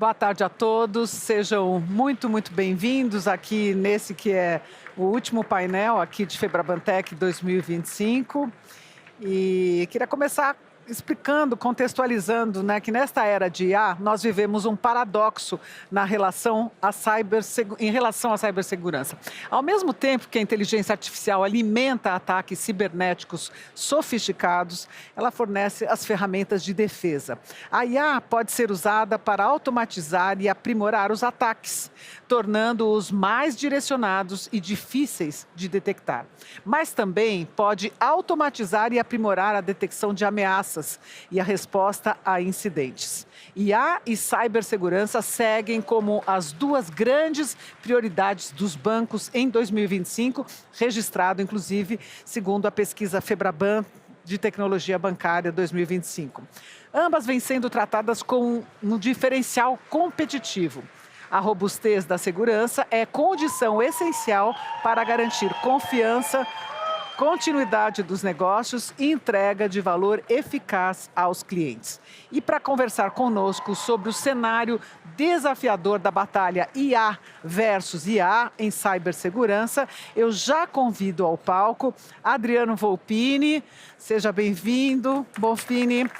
Boa tarde a todos, sejam muito bem-vindos aqui nesse que é o último painel aqui de Febrabantec 2025. E queria começar explicando, contextualizando, né, que nesta era de IA nós vivemos um paradoxo em relação à cibersegurança. Ao mesmo tempo que a inteligência artificial alimenta ataques cibernéticos sofisticados, ela fornece as ferramentas de defesa. A IA pode ser usada para automatizar e aprimorar os ataques, tornando-os mais direcionados e difíceis de detectar. Mas também pode automatizar e aprimorar a detecção de ameaças e a resposta a incidentes. IA e cibersegurança seguem como as duas grandes prioridades dos bancos em 2025, registrado inclusive segundo a pesquisa Febraban de Tecnologia Bancária 2025. Ambas vêm sendo tratadas com um diferencial competitivo. A robustez da segurança é condição essencial para garantir confiança, continuidade dos negócios e entrega de valor eficaz aos clientes. E para conversar conosco sobre o cenário desafiador da batalha IA versus IA em cibersegurança, eu já convido ao palco Adriano Volpini. Seja bem-vindo, Volpini.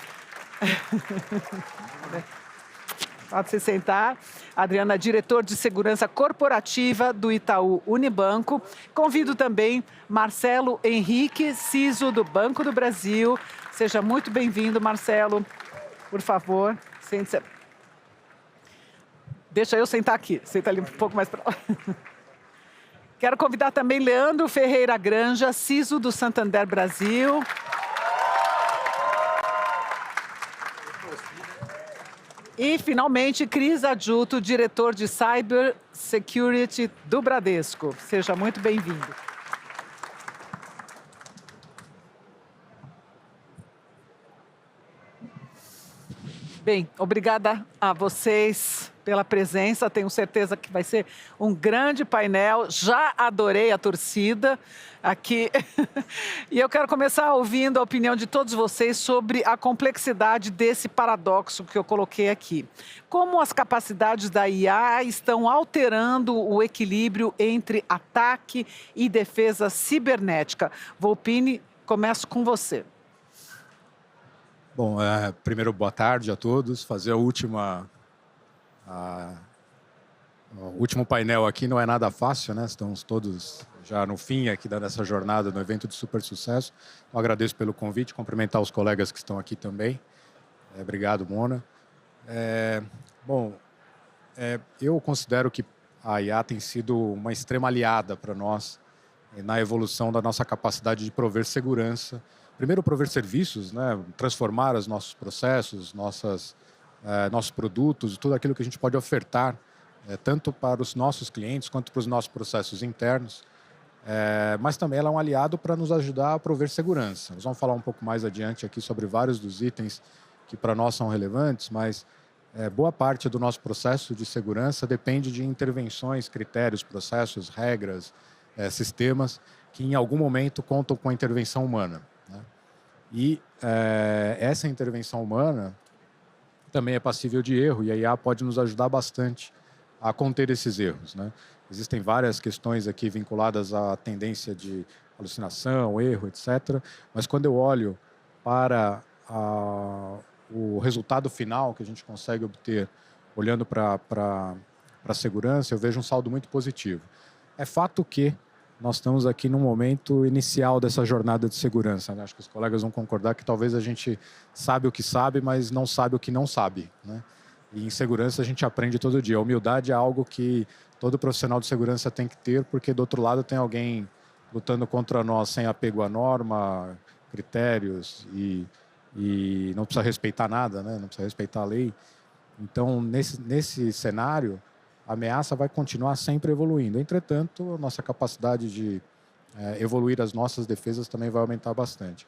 Pode se sentar. Adriana, diretor de segurança corporativa do Itaú Unibanco. Convido também Marcelo Henrique, CISO do Banco do Brasil. Seja muito bem-vindo, Marcelo. Por favor, sente-se. Deixa eu sentar aqui. Senta ali um pouco mais para lá. Quero convidar também Leandro Ferreira Granja, CISO do Santander Brasil. E, finalmente, Cris Adjuto, diretor de Cyber Security do Bradesco. Seja muito bem-vindo. Bem, obrigada a vocês pela presença. Tenho certeza que vai ser um grande painel. Já adorei a torcida aqui. E eu quero começar ouvindo a opinião de todos vocês sobre a complexidade desse paradoxo que eu coloquei aqui. Como as capacidades da IA estão alterando o equilíbrio entre ataque e defesa cibernética? Volpini, começo com você. Bom, primeiro, boa tarde a todos. Fazer o último painel aqui não é nada fácil, né? Estamos todos já no fim aqui dessa jornada, no evento de super sucesso. Então, agradeço pelo convite, cumprimentar os colegas que estão aqui também. Obrigado, Mona. Eu considero que a IA tem sido uma extrema aliada para nós na evolução da nossa capacidade de prover segurança. Primeiro, prover serviços, né? Transformar os nossos processos, nossos produtos, tudo aquilo que a gente pode ofertar, tanto para os nossos clientes quanto para os nossos processos internos. Mas também ela é um aliado para nos ajudar a prover segurança. Nós vamos falar um pouco mais adiante aqui sobre vários dos itens que para nós são relevantes, mas boa parte do nosso processo de segurança depende de intervenções, critérios, processos, regras, sistemas que em algum momento contam com a intervenção humana. E essa intervenção humana também é passível de erro e a IA pode nos ajudar bastante a conter esses erros, né? Existem várias questões aqui vinculadas à tendência de alucinação, erro, etc. Mas quando eu olho para o resultado final que a gente consegue obter olhando para a segurança, eu vejo um saldo muito positivo. É fato que nós estamos aqui num momento inicial dessa jornada de segurança, né? Acho que os colegas vão concordar que talvez a gente sabe o que sabe, mas não sabe o que não sabe, né? E em segurança a gente aprende todo dia. A humildade é algo que todo profissional de segurança tem que ter, porque do outro lado tem alguém lutando contra nós sem apego à norma, critérios e não precisa respeitar nada, né? Não precisa respeitar a lei. Então, nesse cenário, a ameaça vai continuar sempre evoluindo. Entretanto, a nossa capacidade de evoluir as nossas defesas também vai aumentar bastante.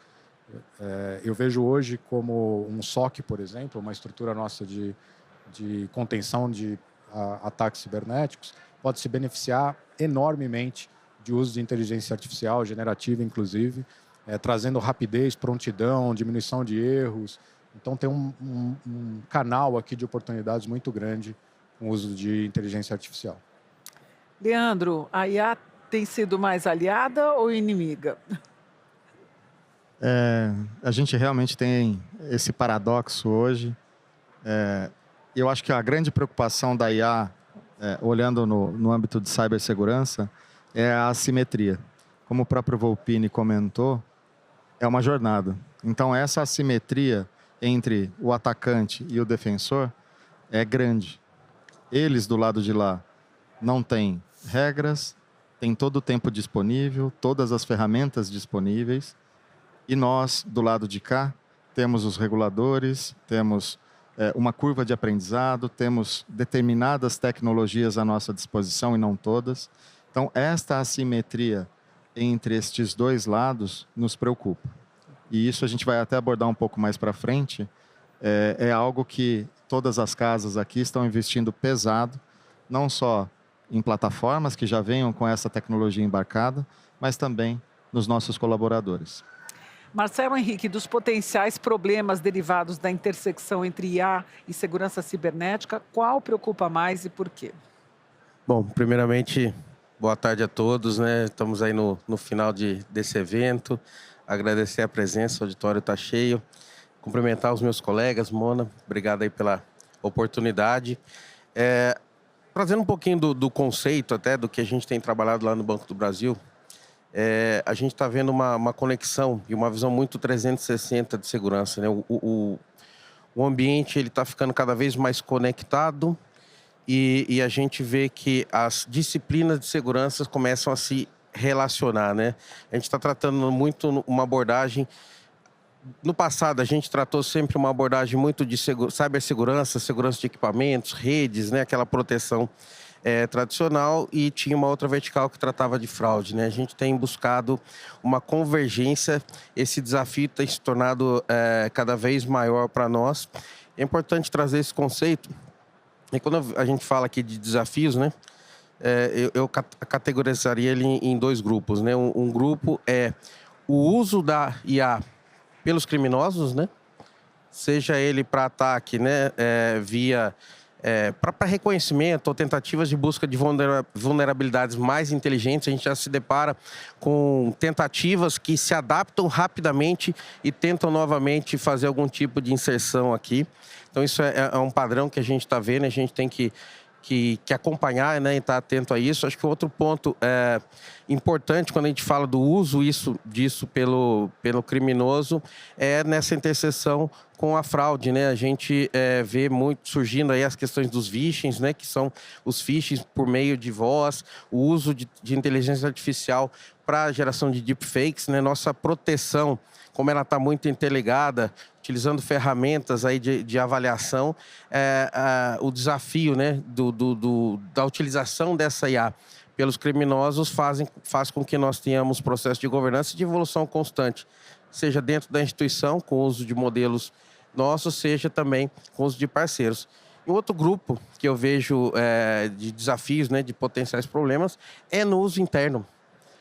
Eu vejo hoje como um SOC, por exemplo, uma estrutura nossa de contenção de ataques cibernéticos, pode se beneficiar enormemente de uso de inteligência artificial, generativa inclusive, trazendo rapidez, prontidão, diminuição de erros, Então tem um canal aqui de oportunidades muito grande com o uso de inteligência artificial. Leandro, a IA tem sido mais aliada ou inimiga? A gente realmente tem esse paradoxo hoje. Eu acho que a grande preocupação da IA, olhando no âmbito de cibersegurança, é a assimetria. Como o próprio Volpini comentou, é uma jornada. Então, essa assimetria entre o atacante e o defensor é grande. Eles, do lado de lá, não têm regras, têm todo o tempo disponível, todas as ferramentas disponíveis. E nós, do lado de cá, temos os reguladores, temos uma curva de aprendizado, temos determinadas tecnologias à nossa disposição e não todas. Então, esta assimetria entre estes dois lados nos preocupa. E isso a gente vai até abordar um pouco mais para frente. É algo que todas as casas aqui estão investindo pesado, não só em plataformas que já venham com essa tecnologia embarcada, mas também nos nossos colaboradores. Marcelo Henrique, dos potenciais problemas derivados da intersecção entre IA e segurança cibernética, qual preocupa mais e por quê? Bom, primeiramente, boa tarde a todos, né? Estamos aí no final desse evento. Agradecer a presença, o auditório está cheio. Cumprimentar os meus colegas, Mona, obrigado aí pela oportunidade. Trazendo um pouquinho do conceito até do que a gente tem trabalhado lá no Banco do Brasil, a gente está vendo uma conexão e uma visão muito 360 de segurança, né? O ambiente está ficando cada vez mais conectado e a gente vê que as disciplinas de segurança começam a se relacionar, né? A gente está tratando muito uma abordagem. No passado, a gente tratou sempre uma abordagem muito de cibersegurança, segurança de equipamentos, redes, né? Aquela proteção tradicional, e tinha uma outra vertical que tratava de fraude, né? A gente tem buscado uma convergência, esse desafio tem se tornado cada vez maior para nós. É importante trazer esse conceito, e quando a gente fala aqui de desafios, né? Eu categorizaria ele em dois grupos, né? Um grupo é o uso da IA pelos criminosos, né? Seja ele para ataque, né? Via para reconhecimento ou tentativas de busca de vulnerabilidades mais inteligentes. A gente já se depara com tentativas que se adaptam rapidamente e tentam novamente fazer algum tipo de inserção aqui. Então isso é um padrão que a gente está vendo, a gente tem que acompanhar, né, e estar atento a isso. Acho que outro ponto importante quando a gente fala do uso disso pelo criminoso é nessa interseção com a fraude, né? A gente vê muito surgindo aí as questões dos phishings, né, que são os phishings por meio de voz, o uso de inteligência artificial para a geração de deepfakes, né? Nossa proteção, como ela está muito interligada, utilizando ferramentas aí de avaliação, o desafio, né, da utilização dessa IA pelos criminosos faz com que nós tenhamos processo de governança e de evolução constante, seja dentro da instituição, com o uso de modelos nossos, seja também com o uso de parceiros. E outro grupo que eu vejo de desafios, né, de potenciais problemas, é no uso interno.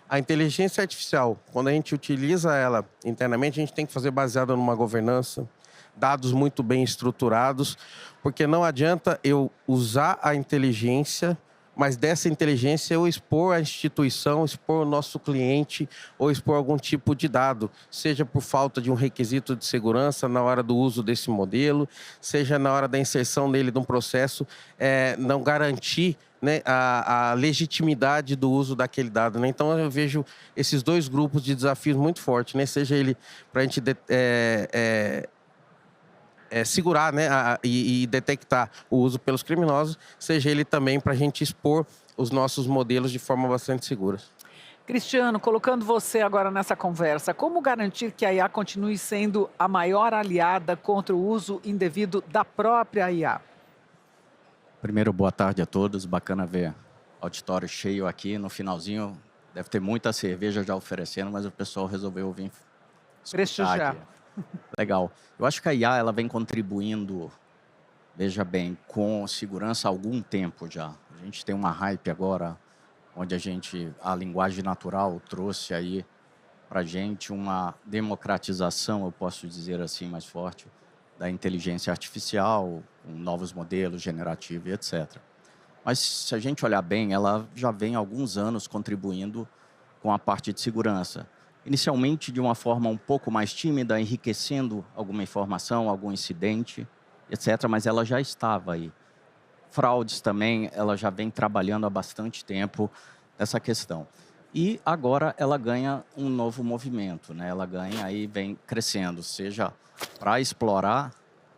A inteligência artificial, quando a gente utiliza ela internamente, a gente tem que fazer baseada numa governança, dados muito bem estruturados, porque não adianta eu usar a inteligência, mas dessa inteligência eu expor a instituição, expor o nosso cliente ou expor algum tipo de dado, seja por falta de um requisito de segurança na hora do uso desse modelo, seja na hora da inserção dele num processo, não garantir, né, a legitimidade do uso daquele dado, né? Então eu vejo esses dois grupos de desafios muito fortes, né? Seja ele para a gente segurar, né, e detectar o uso pelos criminosos, seja ele também para a gente expor os nossos modelos de forma bastante segura. Cristiano, colocando você agora nessa conversa, como garantir que a IA continue sendo a maior aliada contra o uso indevido da própria IA? Primeiro, boa tarde a todos. Bacana ver auditório cheio aqui. No finalzinho, deve ter muita cerveja já oferecendo, mas o pessoal resolveu vir Prestigiar. aqui. Legal. Eu acho que a IA ela vem contribuindo, veja bem, com segurança há algum tempo já. A gente tem uma hype agora, onde a linguagem natural trouxe aí para a gente uma democratização, eu posso dizer assim, mais forte, da inteligência artificial, com novos modelos generativos e etc. Mas se a gente olhar bem, ela já vem há alguns anos contribuindo com a parte de segurança. Inicialmente de uma forma um pouco mais tímida, enriquecendo alguma informação, algum incidente, etc. Mas ela já estava aí. Fraudes também, ela já vem trabalhando há bastante tempo nessa questão. E agora ela ganha um novo movimento, né? Ela ganha e vem crescendo, seja para explorar,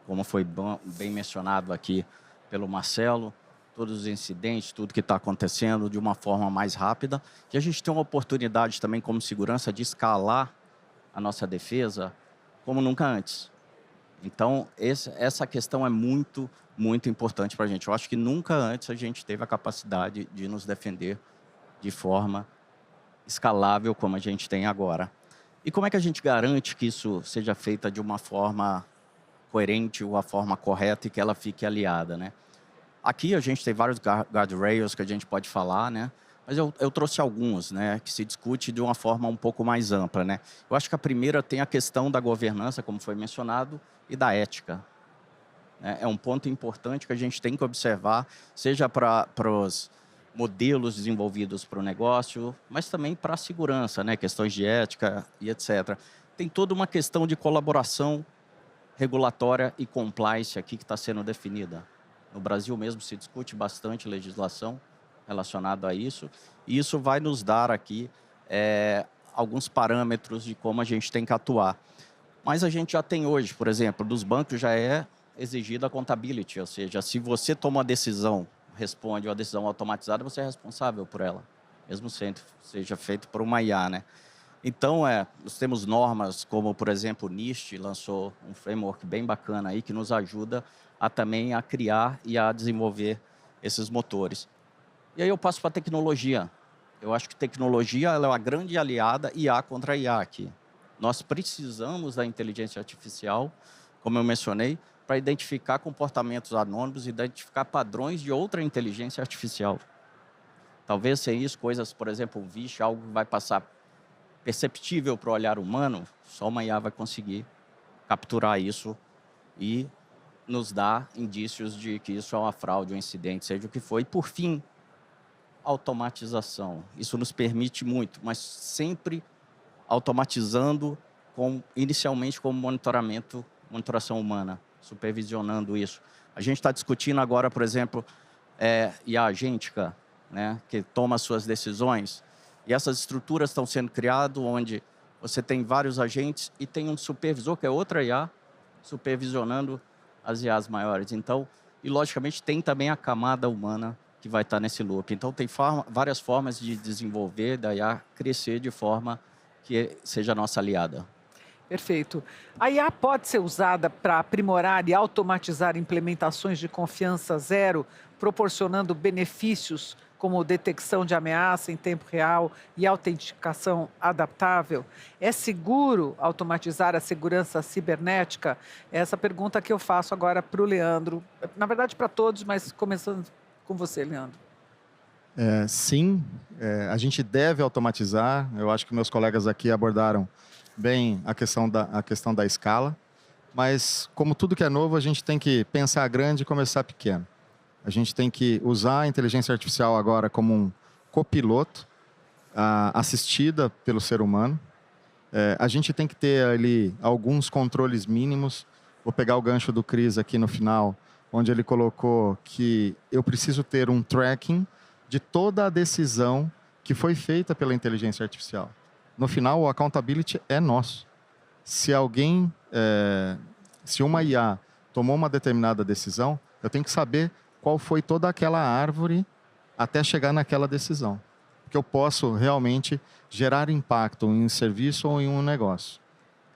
como foi bem mencionado aqui pelo Marcelo, todos os incidentes, tudo que está acontecendo de uma forma mais rápida. E a gente tem uma oportunidade também, como segurança, de escalar a nossa defesa como nunca antes. Então, essa questão é muito, muito importante para a gente. Eu acho que nunca antes a gente teve a capacidade de nos defender de forma escalável como a gente tem agora. E como é que a gente garante que isso seja feito de uma forma coerente, ou a forma correta e que ela fique aliada, né? Aqui a gente tem vários guardrails que a gente pode falar, né? Mas eu trouxe alguns, né, que se discute de uma forma um pouco mais ampla, né? Eu acho que a primeira tem a questão da governança, como foi mencionado, e da ética. Né? É um ponto importante que a gente tem que observar, seja para os modelos desenvolvidos para o negócio, mas também para a segurança, né? Questões de ética e etc. Tem toda uma questão de colaboração regulatória e compliance aqui que está sendo definida. No Brasil mesmo se discute bastante legislação relacionada a isso, e isso vai nos dar aqui alguns parâmetros de como a gente tem que atuar. Mas a gente já tem hoje, por exemplo, dos bancos já é exigida a accountability, ou seja, se você toma uma decisão, responde uma decisão automatizada, você é responsável por ela, mesmo sendo seja feito por uma IA, né? Então, nós temos normas como, por exemplo, o NIST lançou um framework bem bacana aí que nos ajuda também a criar e a desenvolver esses motores. E aí eu passo para a tecnologia. Eu acho que tecnologia ela é uma grande aliada IA contra IA aqui. Nós precisamos da inteligência artificial, como eu mencionei, para identificar comportamentos anônimos, identificar padrões de outra inteligência artificial. Talvez sem isso, coisas, por exemplo, um vixe, algo que vai passar perceptível para o olhar humano, só uma IA vai conseguir capturar isso e nos dar indícios de que isso é uma fraude, um incidente, seja o que for. E, por fim, automatização. Isso nos permite muito, mas sempre automatizando, inicialmente como monitoração humana, supervisionando isso. A gente está discutindo agora, por exemplo, IA agêntica, né, que toma suas decisões. E essas estruturas estão sendo criadas onde você tem vários agentes e tem um supervisor, que é outra IA, supervisionando as IAs maiores. Então, e logicamente tem também a camada humana que vai estar nesse loop. Então, tem várias formas de desenvolver, da IA crescer de forma que seja nossa aliada. Perfeito. A IA pode ser usada para aprimorar e automatizar implementações de confiança zero, proporcionando benefícios como detecção de ameaça em tempo real e autenticação adaptável? É seguro automatizar a segurança cibernética? É essa pergunta que eu faço agora para o Leandro. Na verdade, para todos, mas começando com você, Leandro. Sim, a gente deve automatizar. Eu acho que meus colegas aqui abordaram bem a questão da escala. Mas, como tudo que é novo, a gente tem que pensar grande e começar pequeno. A gente tem que usar a inteligência artificial agora como um copiloto, assistida pelo ser humano. A gente tem que ter ali alguns controles mínimos. Vou pegar o gancho do Cris aqui no final, onde ele colocou que eu preciso ter um tracking de toda a decisão que foi feita pela inteligência artificial. No final, o accountability é nosso. Se uma IA tomou uma determinada decisão, eu tenho que saber qual foi toda aquela árvore até chegar naquela decisão. Porque eu posso realmente gerar impacto em um serviço ou em um negócio.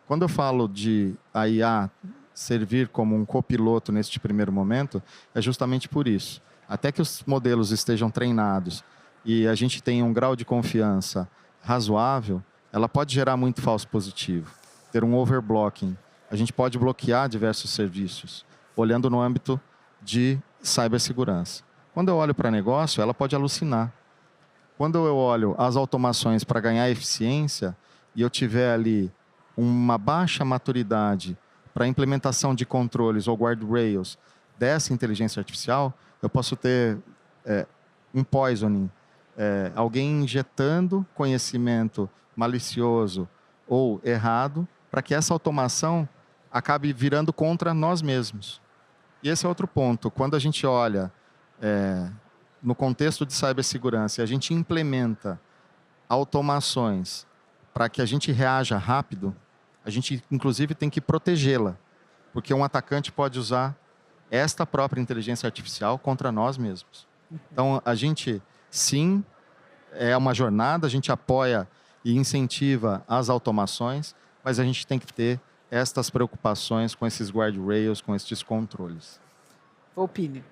Quando eu falo de a IA servir como um copiloto neste primeiro momento, é justamente por isso. Até que os modelos estejam treinados e a gente tenha um grau de confiança razoável, ela pode gerar muito falso positivo, ter um overblocking. A gente pode bloquear diversos serviços, olhando no âmbito de cibersegurança. Quando eu olho para negócio, ela pode alucinar. Quando eu olho as automações para ganhar eficiência e eu tiver ali uma baixa maturidade para a implementação de controles ou guardrails dessa inteligência artificial, eu posso ter um poisoning, alguém injetando conhecimento malicioso ou errado para que essa automação acabe virando contra nós mesmos. E esse é outro ponto. Quando a gente olha no contexto de cibersegurança e a gente implementa automações para que a gente reaja rápido, a gente, inclusive, tem que protegê-la, porque um atacante pode usar esta própria inteligência artificial contra nós mesmos. Então, a gente, sim, é uma jornada, a gente apoia e incentiva as automações, mas a gente tem que ter estas preocupações com esses guardrails, com estes controles. Opine.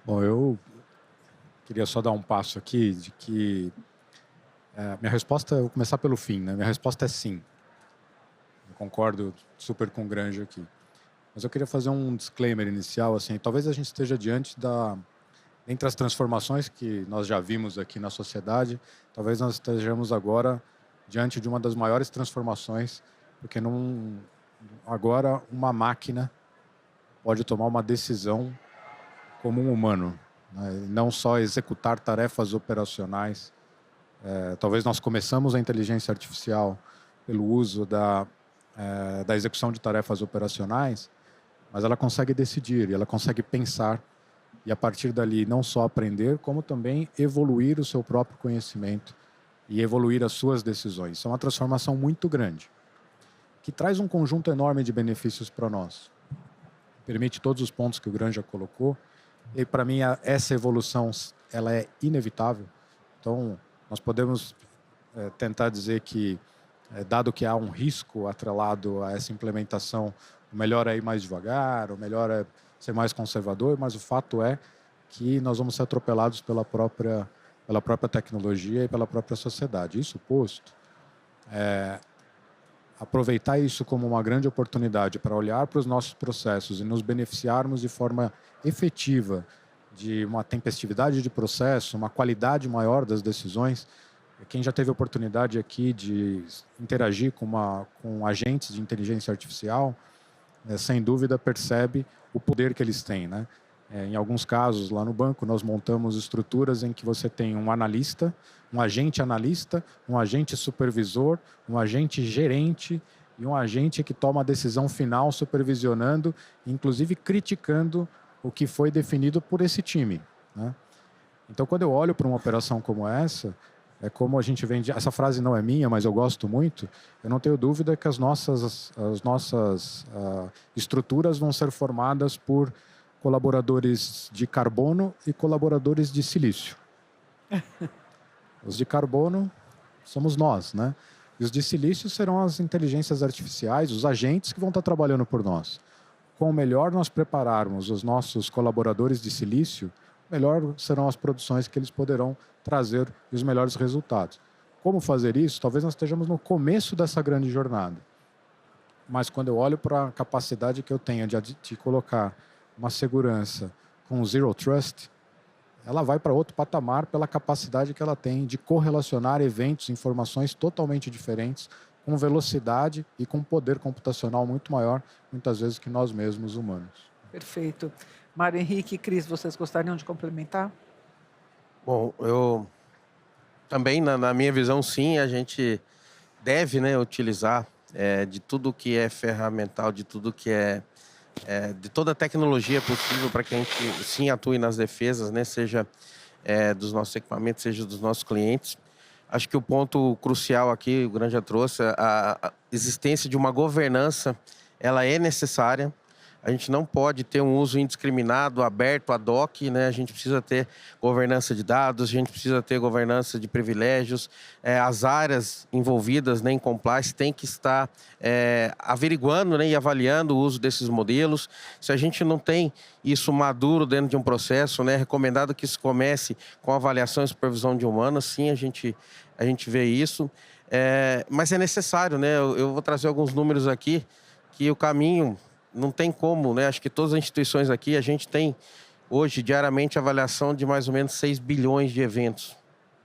Bom, eu queria só dar um passo aqui de que minha resposta, eu vou começar pelo fim, né? Minha resposta é sim. Eu concordo super com o Granger aqui. Mas eu queria fazer um disclaimer inicial, assim, talvez a gente esteja diante entre as transformações que nós já vimos aqui na sociedade, talvez nós estejamos agora diante de uma das maiores transformações, porque agora uma máquina pode tomar uma decisão como um humano, né? Não só executar tarefas operacionais. Talvez nós começamos a inteligência artificial pelo uso da execução de tarefas operacionais, mas ela consegue decidir, ela consegue pensar e a partir dali não só aprender, como também evoluir o seu próprio conhecimento e evoluir as suas decisões. Isso é uma transformação muito grande, que traz um conjunto enorme de benefícios para nós. Permite todos os pontos que o Gran já colocou, e para mim essa evolução ela é inevitável. Então, nós podemos tentar dizer que, dado que há um risco atrelado a essa implementação, o melhor é ir mais devagar, o melhor é ser mais conservador, mas o fato é que nós vamos ser atropelados pela própria tecnologia e pela própria sociedade. Isso posto, aproveitar isso como uma grande oportunidade para olhar para os nossos processos e nos beneficiarmos de forma efetiva de uma tempestividade de processo, uma qualidade maior das decisões. Quem já teve a oportunidade aqui de interagir com agentes de inteligência artificial, sem dúvida percebe o poder que eles têm, né? Em alguns casos, lá no banco, nós montamos estruturas em que você tem um analista, um agente analista, um agente supervisor, um agente gerente e um agente que toma a decisão final supervisionando, inclusive criticando o que foi definido por esse time, né? Então, quando eu olho para uma operação como essa, é como a gente vende. Essa frase não é minha, mas eu gosto muito. Eu não tenho dúvida que as nossas estruturas vão ser formadas por colaboradores de carbono e colaboradores de silício. Os de carbono somos nós, né? E os de silício serão as inteligências artificiais, os agentes que vão estar trabalhando por nós. Quanto melhor nós prepararmos os nossos colaboradores de silício, melhor serão as produções que eles poderão trazer e os melhores resultados. Como fazer isso? Talvez nós estejamos no começo dessa grande jornada. Mas quando eu olho para a capacidade que eu tenho de colocar uma segurança com Zero Trust, ela vai para outro patamar pela capacidade que ela tem de correlacionar eventos, informações totalmente diferentes, com velocidade e com poder computacional muito maior, muitas vezes, que nós mesmos humanos. Perfeito. Mário Henrique e Cris, vocês gostariam de complementar? Bom, eu também, na minha visão, sim, a gente deve, né, utilizar de tudo que é ferramental, de tudo que de toda a tecnologia possível para que a gente, sim, atue nas defesas, né, seja dos nossos equipamentos, seja dos nossos clientes. Acho que o ponto crucial aqui, o Gran já trouxe, a existência de uma governança, ela é necessária. A gente não pode ter um uso indiscriminado, aberto, ad hoc, né? A gente precisa ter governança de dados, a gente precisa ter governança de privilégios. As áreas envolvidas, né, em compliance têm que estar averiguando, né, e avaliando o uso desses modelos. Se a gente não tem isso maduro dentro de um processo, né, é recomendado que isso comece com avaliação e supervisão de humanos. Sim, a gente vê isso. Mas é necessário, né? Eu vou trazer alguns números aqui, que o caminho... Não tem como, né? Acho que todas as instituições aqui, a gente tem hoje, diariamente, avaliação de mais ou menos 6 bilhões de eventos.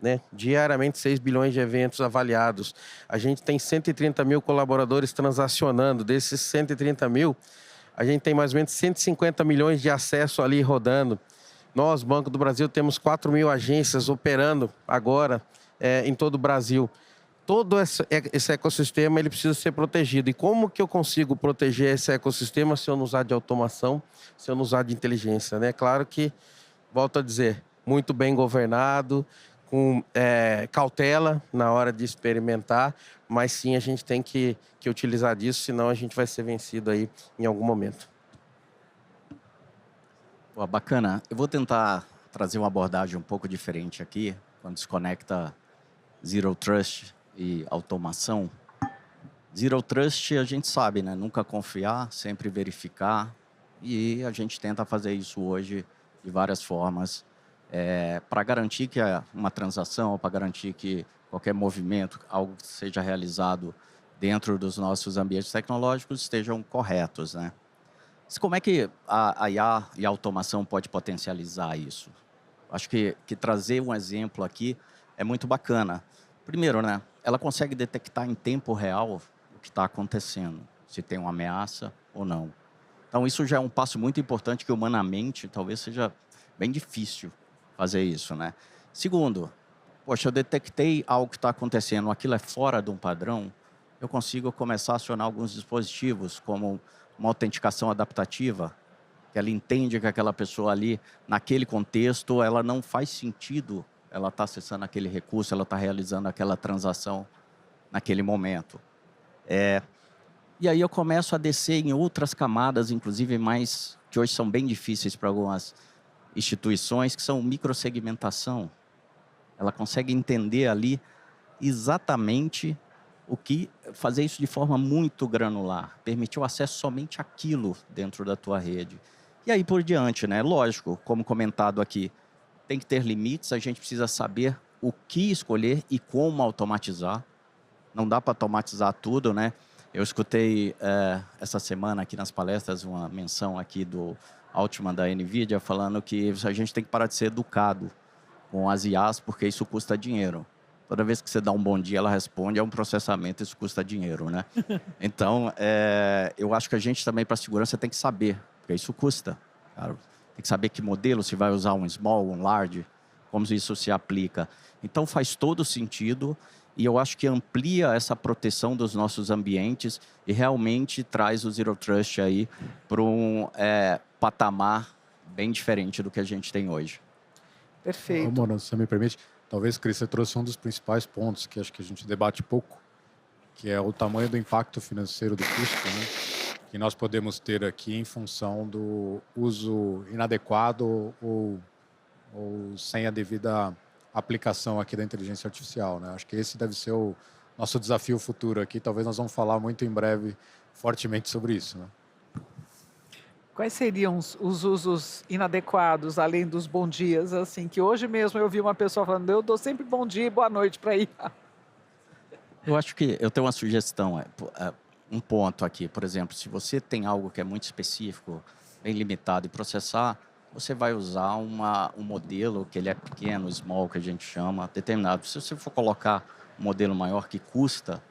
né? Diariamente 6 bilhões de eventos avaliados. A gente tem 130 mil colaboradores transacionando. Desses 130 mil, a gente tem mais ou menos 150 milhões de acesso ali rodando. Nós, Banco do Brasil, temos 4 mil agências operando agora em todo o Brasil. Todo esse ecossistema ele precisa ser protegido. E como que eu consigo proteger esse ecossistema se eu não usar de automação, se eu não usar de inteligência, né? Claro que, volto a dizer, muito bem governado, com cautela na hora de experimentar, mas sim a gente tem que utilizar disso, senão a gente vai ser vencido aí em algum momento. Pô, bacana. Eu vou tentar trazer uma abordagem um pouco diferente aqui, quando se conecta Zero Trust e automação. Zero Trust a gente sabe, né? Nunca confiar, sempre verificar. E a gente tenta fazer isso hoje de várias formas. Para garantir que uma transação, para garantir que qualquer movimento, algo que seja realizado dentro dos nossos ambientes tecnológicos, estejam corretos, né? Mas como é que a IA e a automação pode potencializar isso? Acho que trazer um exemplo aqui é muito bacana. Primeiro, né, ela consegue detectar em tempo real o que está acontecendo, se tem uma ameaça ou não. Então, isso já é um passo muito importante que, humanamente, talvez seja bem difícil fazer isso, né? Segundo, poxa, eu detectei algo que está acontecendo, aquilo é fora de um padrão, eu consigo começar a acionar alguns dispositivos, como uma autenticação adaptativa, que ela entende que aquela pessoa ali, naquele contexto, ela não faz sentido, ela está acessando aquele recurso, ela está realizando aquela transação naquele momento. E aí eu começo a descer em outras camadas, inclusive mais, que hoje são bem difíceis para algumas instituições, que são microsegmentação. Ela consegue entender ali exatamente o que, fazer isso de forma muito granular, permitir o acesso somente àquilo dentro da tua rede. E aí por diante, né? Lógico, como comentado aqui, tem que ter limites, a gente precisa saber o que escolher e como automatizar. Não dá para automatizar tudo, né? Eu escutei essa semana aqui nas palestras uma menção aqui do Altman da NVIDIA falando que a gente tem que parar de ser educado com as IAs porque isso custa dinheiro. Toda vez que você dá um bom dia, ela responde, é um processamento, isso custa dinheiro, né? Então, eu acho que a gente também, para a segurança, tem que saber, porque isso custa. Cara. Tem que saber que modelo, se vai usar um small, um large, como isso se aplica. Então, faz todo sentido e eu acho que amplia essa proteção dos nossos ambientes e realmente traz o Zero Trust aí para um patamar bem diferente do que a gente tem hoje. Perfeito. Mona, se você me permite, talvez, Cris, você trouxe um dos principais pontos que acho que a gente debate pouco, que é o tamanho do impacto financeiro do custo, né? Que nós podemos ter aqui em função do uso inadequado ou sem a devida aplicação aqui da inteligência artificial, né? Acho que esse deve ser o nosso desafio futuro aqui. Talvez nós vamos falar muito em breve, fortemente sobre isso, né? Quais seriam os usos inadequados, além dos bom dias, assim, que hoje mesmo eu vi uma pessoa falando, eu dou sempre bom dia e boa noite para ir. Eu acho que eu tenho uma sugestão, um ponto aqui, por exemplo, se você tem algo que é muito específico, bem limitado e processar, você vai usar um modelo que ele é pequeno, small, que a gente chama, determinado. Se você for colocar um modelo maior que custa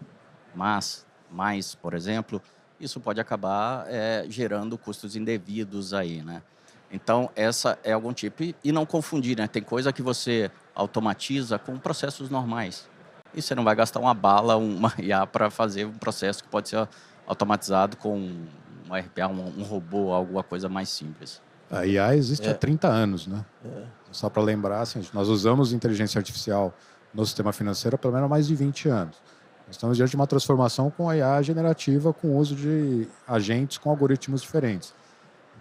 mais, por exemplo, isso pode acabar gerando custos indevidos aí, né? Então, essa é algum tipo. E não confundir, né? Tem coisa que você automatiza com processos normais. E você não vai gastar uma bala, uma IA para fazer um processo que pode ser automatizado com um RPA, um robô, alguma coisa mais simples. A IA existe há 30 anos, né? Só para lembrar, assim, nós usamos inteligência artificial no sistema financeiro há pelo menos mais de 20 anos. Nós estamos diante de uma transformação com a IA generativa, com o uso de agentes com algoritmos diferentes.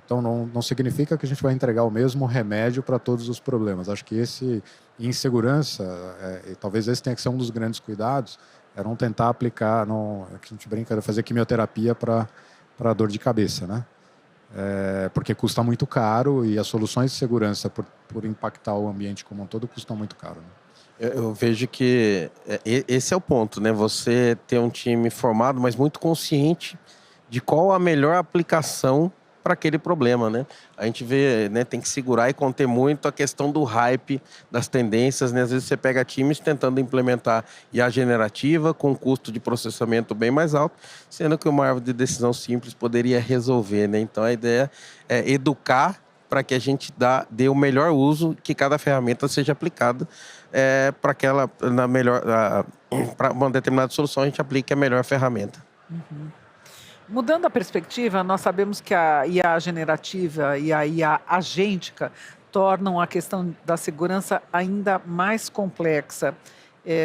Então, não significa que a gente vai entregar o mesmo remédio para todos os problemas. Acho que em segurança, talvez esse tenha que ser um dos grandes cuidados, é não tentar aplicar, a gente brinca, fazer quimioterapia para dor de cabeça, né? Porque custa muito caro e as soluções de segurança, por impactar o ambiente como um todo, custam muito caro, né? Eu vejo que esse é o ponto, né? Você ter um time formado, mas muito consciente de qual a melhor aplicação para aquele problema, né? A gente vê, né, tem que segurar e conter muito a questão do hype, das tendências, né? Às vezes você pega times tentando implementar IA generativa com um custo de processamento bem mais alto, sendo que uma árvore de decisão simples poderia resolver, né? Então a ideia é educar para que a gente dê o melhor uso, que cada ferramenta seja aplicada para aquela, para uma determinada solução, a gente aplique a melhor ferramenta. Mudando a perspectiva, nós sabemos que a IA generativa e a IA agêntica tornam a questão da segurança ainda mais complexa.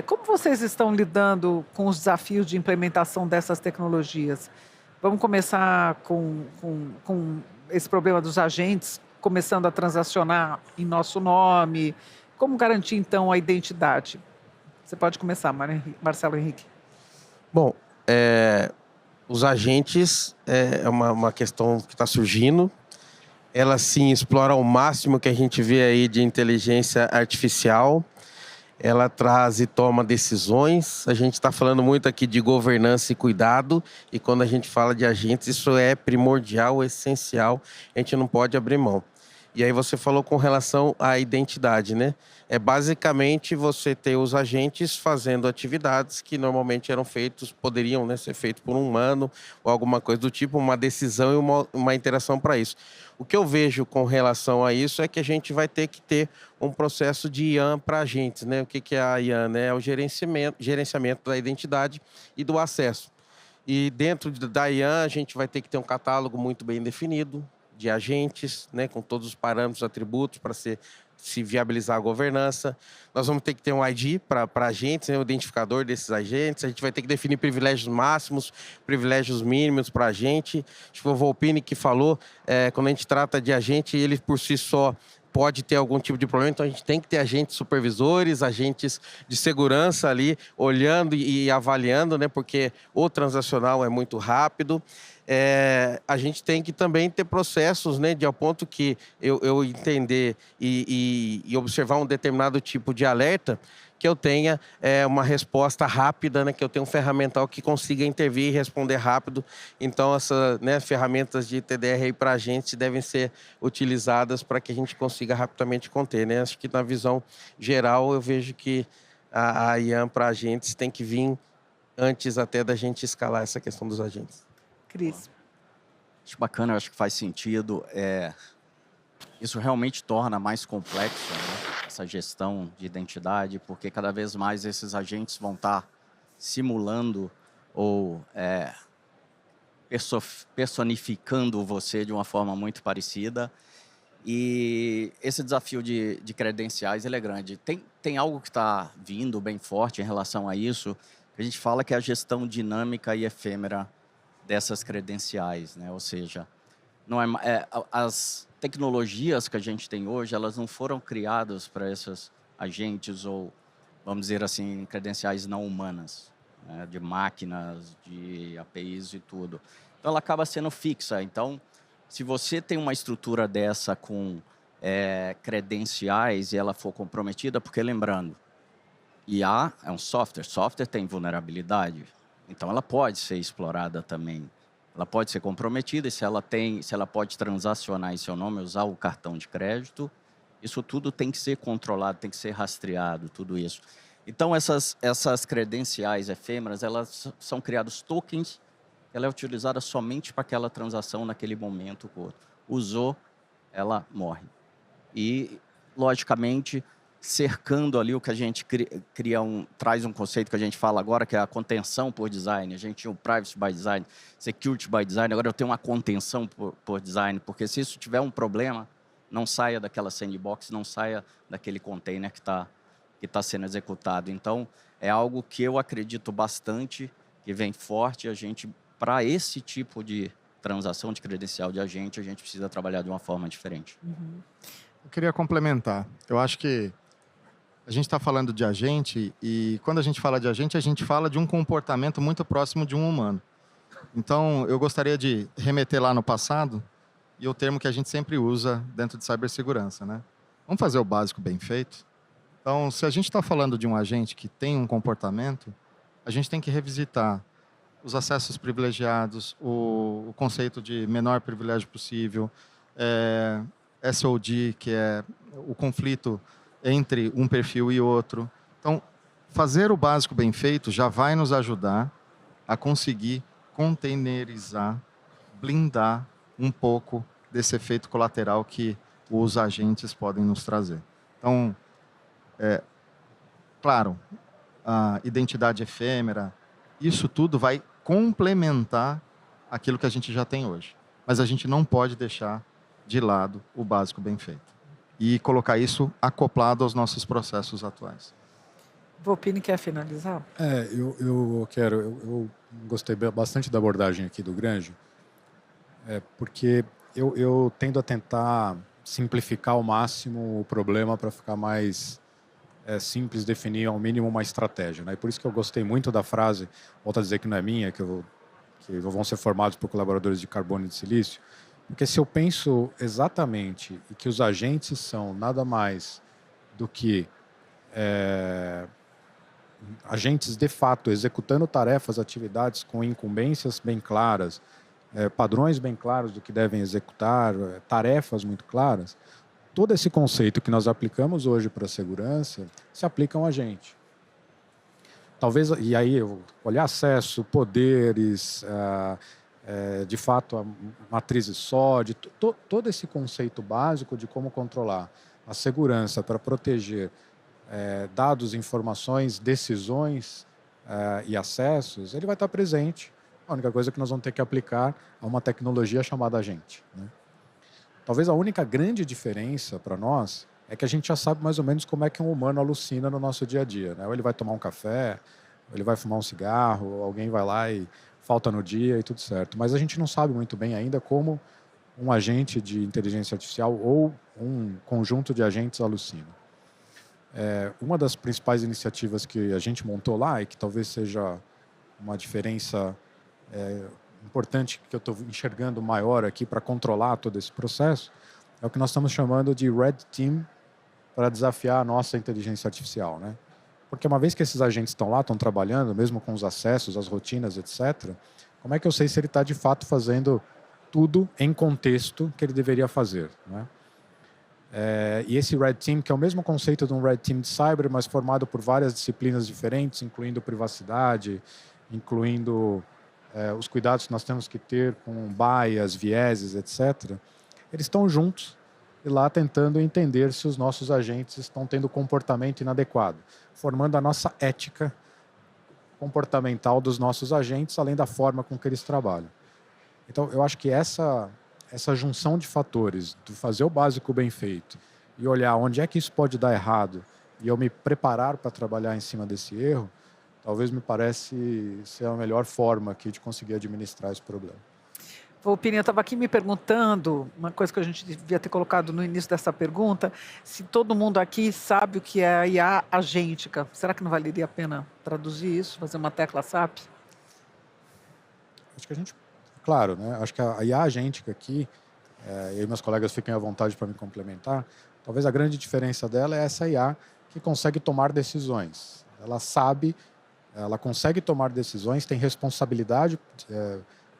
Como vocês estão lidando com os desafios de implementação dessas tecnologias? Vamos começar com esse problema dos agentes começando a transacionar em nosso nome. Como garantir, então, a identidade? Você pode começar, Marcelo Henrique. Bom, os agentes é uma questão que está surgindo. Ela, sim, explora ao máximo o que a gente vê aí de inteligência artificial. Ela traz e toma decisões. A gente está falando muito aqui de governança e cuidado. E quando a gente fala de agentes, isso é primordial, essencial. A gente não pode abrir mão. E aí você falou com relação à identidade, né? É basicamente você ter os agentes fazendo atividades que normalmente poderiam, né, ser feitos por um humano ou alguma coisa do tipo, uma decisão e uma interação para isso. O que eu vejo com relação a isso é que a gente vai ter que ter um processo de IAM para agentes, né? O que é a IAM, né? É o gerenciamento da identidade e do acesso. E dentro da IAM a gente vai ter que ter um catálogo muito bem definido de agentes, né, com todos os parâmetros, atributos para se viabilizar a governança. Nós vamos ter que ter um ID para agentes, né, o identificador desses agentes. A gente vai ter que definir privilégios máximos, privilégios mínimos para agente. Acho que foi o Volpini que falou, quando a gente trata de agente, ele por si só pode ter algum tipo de problema, então a gente tem que ter agentes supervisores, agentes de segurança ali, olhando e avaliando, né, porque o transacional é muito rápido. A gente tem que também ter processos, né, de ao ponto que eu entender e observar um determinado tipo de alerta, que eu tenha uma resposta rápida, né, que eu tenha um ferramental que consiga intervir e responder rápido. Então, essas, né, ferramentas de TDR para a gente devem ser utilizadas para que a gente consiga rapidamente conter, né? Acho que na visão geral eu vejo que a IAM para agentes tem que vir antes até da gente escalar essa questão dos agentes. Cris. Acho bacana, eu acho que faz sentido. Isso realmente torna mais complexo, né, essa gestão de identidade, porque cada vez mais esses agentes vão estar simulando ou personificando você de uma forma muito parecida. E esse desafio de credenciais ele é grande. Tem algo que está vindo bem forte em relação a isso, que a gente fala que é a gestão dinâmica e efêmera dessas credenciais, né? Ou seja, não as tecnologias que a gente tem hoje, elas não foram criadas para esses agentes ou, vamos dizer assim, credenciais não humanas, né? De máquinas, de APIs e tudo. Então, ela acaba sendo fixa. Então, se você tem uma estrutura dessa com credenciais e ela for comprometida, porque lembrando, IA é um software tem vulnerabilidade. Então, ela pode ser explorada também. Ela pode ser comprometida e se ela pode transacionar em seu nome, usar o cartão de crédito, isso tudo tem que ser controlado, tem que ser rastreado, tudo isso. Então, essas credenciais efêmeras, elas são criados tokens, ela é utilizada somente para aquela transação naquele momento. Usou, ela morre. E, logicamente, cercando ali o que a gente traz um conceito que a gente fala agora, que é a contenção por design. A gente tinha o privacy by design, security by design, agora eu tenho uma contenção por design, porque se isso tiver um problema, não saia daquela sandbox, não saia daquele container que tá sendo executado. Então, é algo que eu acredito bastante, que vem forte. A gente, para esse tipo de transação de credencial de agente, a gente precisa trabalhar de uma forma diferente. Uhum. Eu queria complementar. Eu acho que a gente está falando de agente e quando a gente fala de agente, a gente fala de um comportamento muito próximo de um humano. Então, eu gostaria de remeter lá no passado e o termo que a gente sempre usa dentro de cibersegurança, né? Vamos fazer o básico bem feito? Então, se a gente está falando de um agente que tem um comportamento, a gente tem que revisitar os acessos privilegiados, o conceito de menor privilégio possível, SOD, que é o conflito entre um perfil e outro. Então, fazer o básico bem feito já vai nos ajudar a conseguir containerizar, blindar um pouco desse efeito colateral que os agentes podem nos trazer. Então, claro, a identidade efêmera, isso tudo vai complementar aquilo que a gente já tem hoje. Mas a gente não pode deixar de lado o básico bem feito e colocar isso acoplado aos nossos processos atuais. Volpini quer finalizar? Eu gostei bastante da abordagem aqui do Granjo, porque eu tendo a tentar simplificar ao máximo o problema para ficar mais simples, definir ao mínimo uma estratégia, né? E por isso que eu gostei muito da frase, volto a dizer que não é minha, que vão ser formados por colaboradores de carbono e de silício, porque se eu penso exatamente e que os agentes são nada mais do que agentes de fato executando tarefas, atividades com incumbências bem claras, padrões bem claros do que devem executar, tarefas muito claras, todo esse conceito que nós aplicamos hoje para a segurança se aplicam a gente. Talvez, e aí, olhar acesso, poderes, de fato, a matrizes SOD, todo esse conceito básico de como controlar a segurança para proteger dados, informações, decisões e acessos, ele vai estar presente. A única coisa que nós vamos ter que aplicar a uma tecnologia chamada agente, né? Talvez a única grande diferença para nós é que a gente já sabe mais ou menos como é que um humano alucina no nosso dia a dia, né? Ou ele vai tomar um café, ou ele vai fumar um cigarro, ou alguém vai lá e falta no dia e tudo certo. Mas a gente não sabe muito bem ainda como um agente de inteligência artificial ou um conjunto de agentes alucina. Uma das principais iniciativas que a gente montou lá e que talvez seja uma diferença importante que eu estou enxergando maior aqui para controlar todo esse processo é o que nós estamos chamando de Red Team para desafiar a nossa inteligência artificial, né? Porque uma vez que esses agentes estão lá, estão trabalhando, mesmo com os acessos, as rotinas, etc., como é que eu sei se ele está de fato fazendo tudo em contexto que ele deveria fazer, né? E esse Red Team, que é o mesmo conceito de um Red Team de cyber, mas formado por várias disciplinas diferentes, incluindo privacidade, incluindo os cuidados que nós temos que ter com bias, vieses, etc., eles estão juntos e lá tentando entender se os nossos agentes estão tendo comportamento inadequado, formando a nossa ética comportamental dos nossos agentes, além da forma com que eles trabalham. Então, eu acho que essa junção de fatores, do fazer o básico bem feito e olhar onde é que isso pode dar errado e eu me preparar para trabalhar em cima desse erro, talvez me parece ser a melhor forma aqui de conseguir administrar esse problema. Volpini, eu estava aqui me perguntando, uma coisa que a gente devia ter colocado no início dessa pergunta, se todo mundo aqui sabe o que é a IA agêntica. Será que não valeria a pena traduzir isso, fazer uma tecla SAP? Acho que a gente, claro, né? Acho que a IA agêntica aqui, e aí meus colegas fiquem à vontade para me complementar, talvez a grande diferença dela é essa IA que consegue tomar decisões. Ela sabe, ela consegue tomar decisões, tem responsabilidade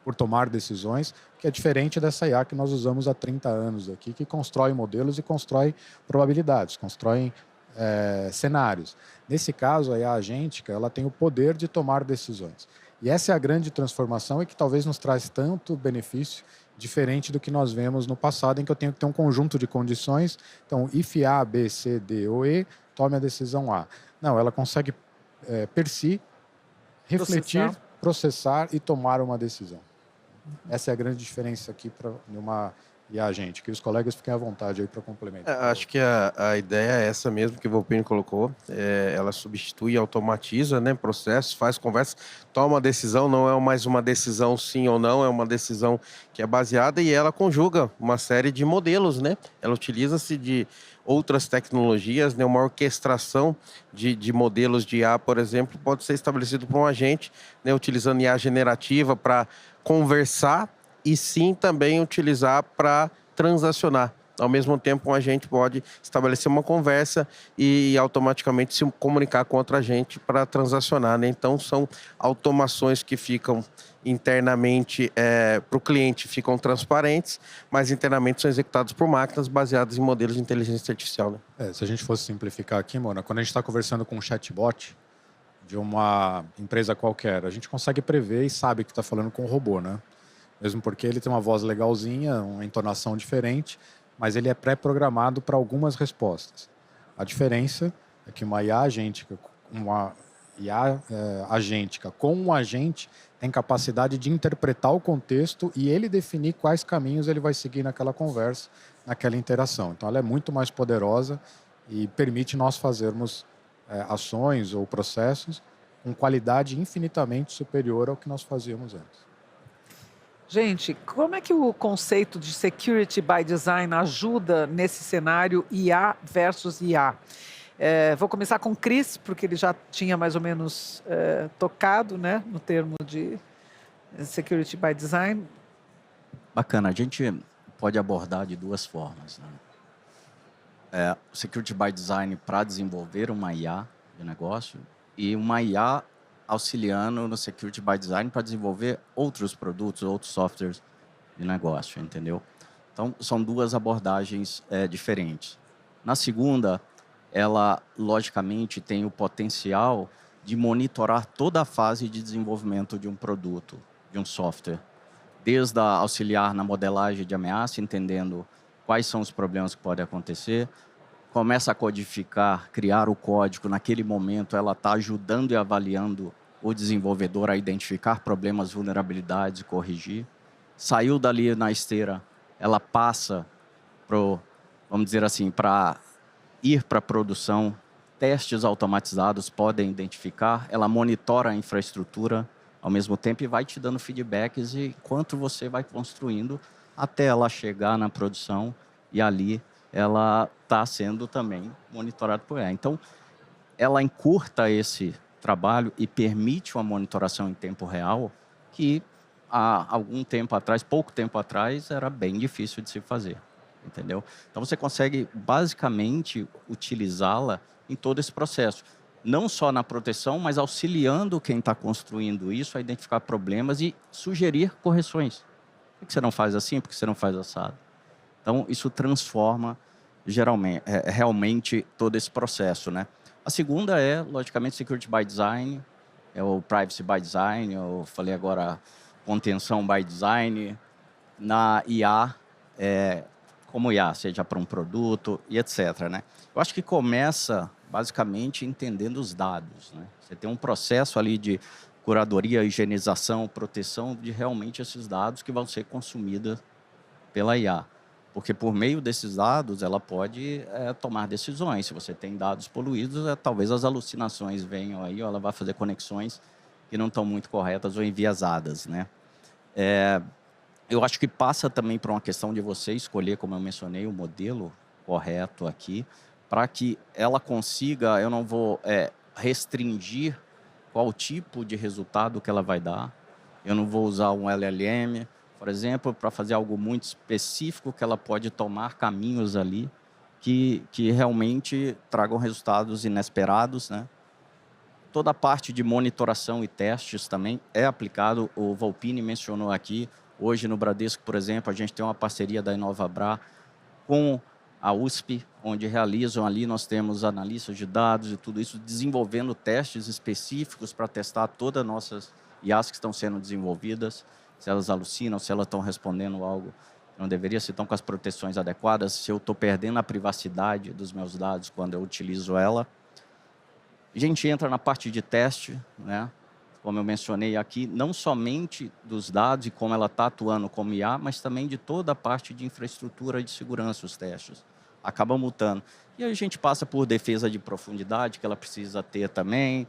por tomar decisões, que é diferente dessa IA que nós usamos há 30 anos aqui, que constrói modelos e constrói probabilidades, constrói cenários. Nesse caso, a IA agêntica, ela tem o poder de tomar decisões. E essa é a grande transformação e que talvez nos traz tanto benefício, diferente do que nós vemos no passado, em que eu tenho que ter um conjunto de condições. Então, if A, B, C, D ou E, tome a decisão A. Não, ela consegue, per si, refletir, processar e tomar uma decisão. Essa é a grande diferença aqui para uma IA agente, que os colegas fiquem à vontade aí para complementar. Acho que a ideia é essa mesmo que o Volpini colocou. Ela substitui, automatiza, né, processos, faz conversa, toma uma decisão, não é mais uma decisão sim ou não, é uma decisão que é baseada e ela conjuga uma série de modelos, né? Ela utiliza-se de outras tecnologias, né? Uma orquestração de modelos de IA, por exemplo, pode ser estabelecido por um agente, né, utilizando IA generativa para conversar e sim também utilizar para transacionar, ao mesmo tempo a gente pode estabelecer uma conversa e automaticamente se comunicar com outra gente para transacionar, né? Então são automações que ficam internamente para o cliente, ficam transparentes, mas internamente são executadas por máquinas baseadas em modelos de inteligência artificial, né? Se a gente fosse simplificar aqui, Mona, quando a gente está conversando com um chatbot de uma empresa qualquer, a gente consegue prever e sabe que está falando com um robô, né? Mesmo porque ele tem uma voz legalzinha, uma entonação diferente, mas ele é pré-programado para algumas respostas. A diferença é que uma IA agêntica, agêntica com um agente tem capacidade de interpretar o contexto e ele definir quais caminhos ele vai seguir naquela conversa, naquela interação. Então ela é muito mais poderosa e permite nós fazermos ações ou processos com qualidade infinitamente superior ao que nós fazíamos antes. Gente, como é que o conceito de Security by Design ajuda nesse cenário IA versus IA? Vou começar com o Cris, porque ele já tinha mais ou menos tocado, né, no termo de Security by Design. Bacana, a gente pode abordar de duas formas, né? Security by Design para desenvolver uma IA de negócio e uma IA auxiliando no Security by Design para desenvolver outros produtos, outros softwares de negócio, entendeu? Então, são duas abordagens diferentes. Na segunda, ela, logicamente, tem o potencial de monitorar toda a fase de desenvolvimento de um produto, de um software. Desde a auxiliar na modelagem de ameaça, entendendo quais são os problemas que podem acontecer, começa a codificar, criar o código, naquele momento ela está ajudando e avaliando o desenvolvedor a identificar problemas, vulnerabilidades e corrigir. Saiu dali na esteira, ela passa vamos dizer assim, para ir para a produção, testes automatizados podem identificar, ela monitora a infraestrutura ao mesmo tempo e vai te dando feedbacks enquanto você vai construindo até ela chegar na produção e ali ela está sendo também monitorada por ela. Então, ela encurta esse trabalho e permite uma monitoração em tempo real que há algum tempo atrás, pouco tempo atrás, era bem difícil de se fazer, entendeu? Então, você consegue basicamente utilizá-la em todo esse processo. Não só na proteção, mas auxiliando quem está construindo isso a identificar problemas e sugerir correções. Por que você não faz assim? Por que você não faz assado? Então, isso transforma realmente todo esse processo, né? A segunda é, logicamente, Security by Design, é o Privacy by Design, eu falei agora contenção by Design, na IA, como IA, seja para um produto e etc, né? Eu acho que começa, basicamente, entendendo os dados, né? Você tem um processo ali de curadoria, higienização, proteção de realmente esses dados que vão ser consumidos pela IA. Porque por meio desses dados, ela pode tomar decisões. Se você tem dados poluídos, talvez as alucinações venham aí, ou ela vai fazer conexões que não estão muito corretas ou enviesadas, né? Eu acho que passa também por uma questão de você escolher, como eu mencionei, o modelo correto aqui, para que ela consiga, eu não vou restringir qual tipo de resultado que ela vai dar. Eu não vou usar um LLM, por exemplo, para fazer algo muito específico que ela pode tomar caminhos ali que realmente tragam resultados inesperados, né? Toda a parte de monitoração e testes também é aplicado. O Volpini mencionou aqui, hoje no Bradesco, por exemplo, a gente tem uma parceria da InovaBra com a USP, onde realizam ali, nós temos analistas de dados e tudo isso, desenvolvendo testes específicos para testar todas as nossas IAs que estão sendo desenvolvidas, se elas alucinam, se elas estão respondendo algo que não deveria, se estão com as proteções adequadas, se eu estou perdendo a privacidade dos meus dados quando eu utilizo ela. A gente entra na parte de teste, né? Como eu mencionei aqui, não somente dos dados e como ela está atuando como IA, mas também de toda a parte de infraestrutura de segurança, os testes. Acabam mutando. E aí a gente passa por defesa de profundidade, que ela precisa ter também.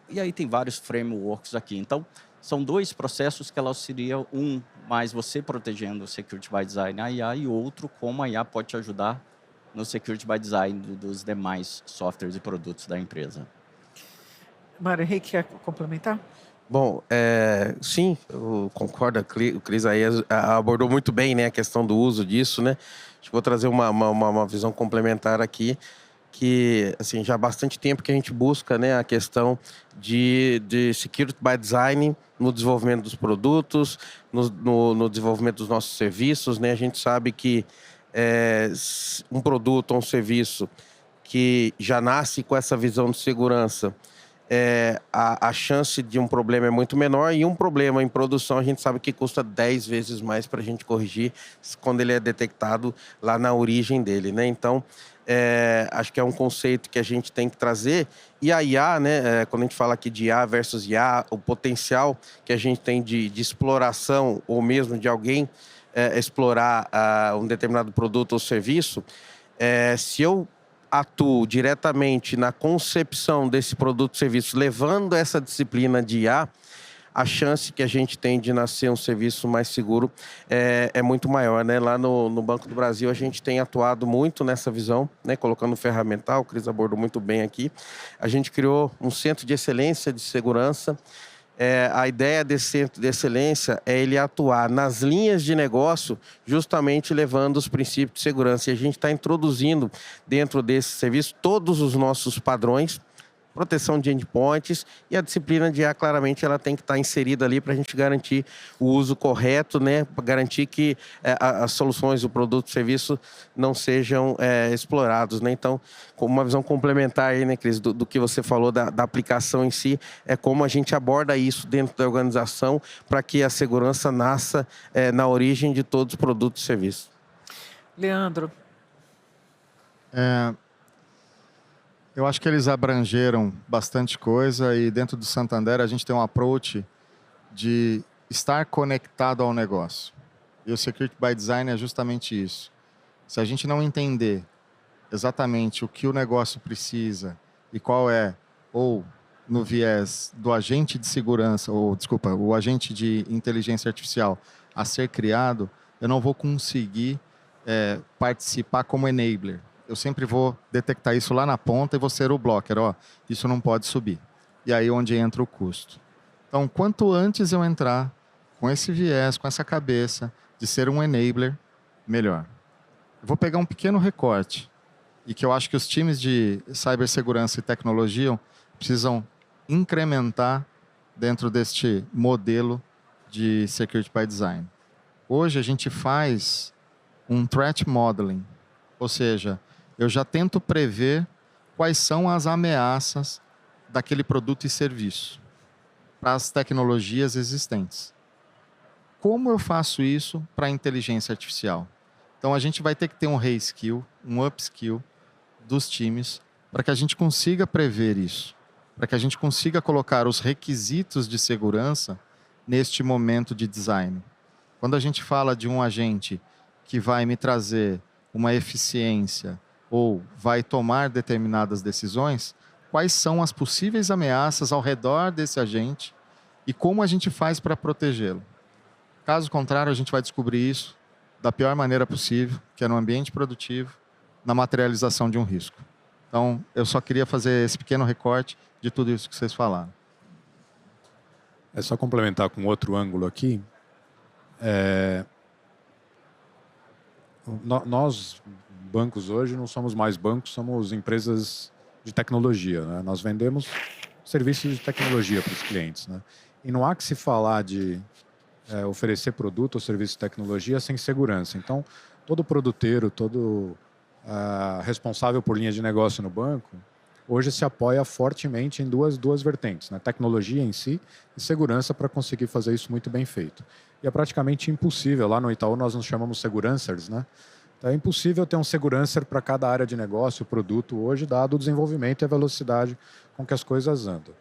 E aí tem vários frameworks aqui. Então, são dois processos que ela auxilia, um mais você protegendo o Security by Design a IA e outro como a IA pode te ajudar no Security by Design dos demais softwares e produtos da empresa. Mário Henrique, quer complementar? Bom, sim, eu concordo. O Cris aí abordou muito bem, né, a questão do uso disso, né? Acho que vou trazer uma visão complementar aqui, que assim, já há bastante tempo que a gente busca, né, a questão de security by design no desenvolvimento dos produtos, no desenvolvimento dos nossos serviços, né? A gente sabe que um produto ou um serviço que já nasce com essa visão de segurança, a chance de um problema é muito menor, e um problema em produção a gente sabe que custa 10 vezes mais para a gente corrigir quando ele é detectado lá na origem dele, né? Então, acho que é um conceito que a gente tem que trazer. E a IA, né, quando a gente fala aqui de IA versus IA, o potencial que a gente tem de exploração, ou mesmo de alguém explorar um determinado produto ou serviço, se eu atuo diretamente na concepção desse produto ou serviço, levando essa disciplina de IA, a chance que a gente tem de nascer um serviço mais seguro é muito maior, né? Lá no Banco do Brasil, a gente tem atuado muito nessa visão, né? Colocando ferramental, o Cris abordou muito bem aqui. A gente criou um centro de excelência de segurança. A ideia desse centro de excelência é ele atuar nas linhas de negócio, justamente levando os princípios de segurança. E a gente está introduzindo dentro desse serviço todos os nossos padrões, proteção de endpoints, e a disciplina de IA, claramente, ela tem que estar inserida ali para a gente garantir o uso correto, né? Para garantir que as soluções, o produto, o serviço não sejam explorados, né? Então, com uma visão complementar aí, né, Cris, do que você falou da aplicação em si, é como a gente aborda isso dentro da organização para que a segurança nasça na origem de todos os produtos e serviços. Leandro, Eu acho que eles abrangeram bastante coisa, e dentro do Santander a gente tem um approach de estar conectado ao negócio. E o Security by Design é justamente isso. Se a gente não entender exatamente o que o negócio precisa e qual é, ou no viés do agente de segurança, ou desculpa, o agente de inteligência artificial a ser criado, eu não vou conseguir participar como enabler. Eu sempre vou detectar isso lá na ponta e vou ser o blocker. Ó, isso não pode subir. E aí onde entra o custo. Então, quanto antes eu entrar com esse viés, com essa cabeça de ser um enabler, melhor. Eu vou pegar um pequeno recorte, e que eu acho que os times de cibersegurança e tecnologia precisam incrementar dentro deste modelo de Security by Design. Hoje a gente faz um threat modeling, ou seja, eu já tento prever quais são as ameaças daquele produto e serviço para as tecnologias existentes. Como eu faço isso para a inteligência artificial? Então, a gente vai ter que ter um reskill, um upskill dos times para que a gente consiga prever isso, para que a gente consiga colocar os requisitos de segurança neste momento de design. Quando a gente fala de um agente que vai me trazer uma eficiência ou vai tomar determinadas decisões, quais são as possíveis ameaças ao redor desse agente e como a gente faz para protegê-lo. Caso contrário, a gente vai descobrir isso da pior maneira possível, que é no ambiente produtivo, na materialização de um risco. Então, eu só queria fazer esse pequeno recorte de tudo isso que vocês falaram. É só complementar com outro ângulo aqui. Nós, bancos hoje, não somos mais bancos, somos empresas de tecnologia, né? Nós vendemos serviços de tecnologia para os clientes, né? E não há que se falar de oferecer produto ou serviço de tecnologia sem segurança. Então, todo produteiro, todo responsável por linha de negócio no banco, hoje se apoia fortemente em duas vertentes, né? Tecnologia em si e segurança, para conseguir fazer isso muito bem feito. E é praticamente impossível. Lá no Itaú nós nos chamamos segurancers, né? Então, é impossível ter um segurancer para cada área de negócio, produto hoje, dado o desenvolvimento e a velocidade com que as coisas andam.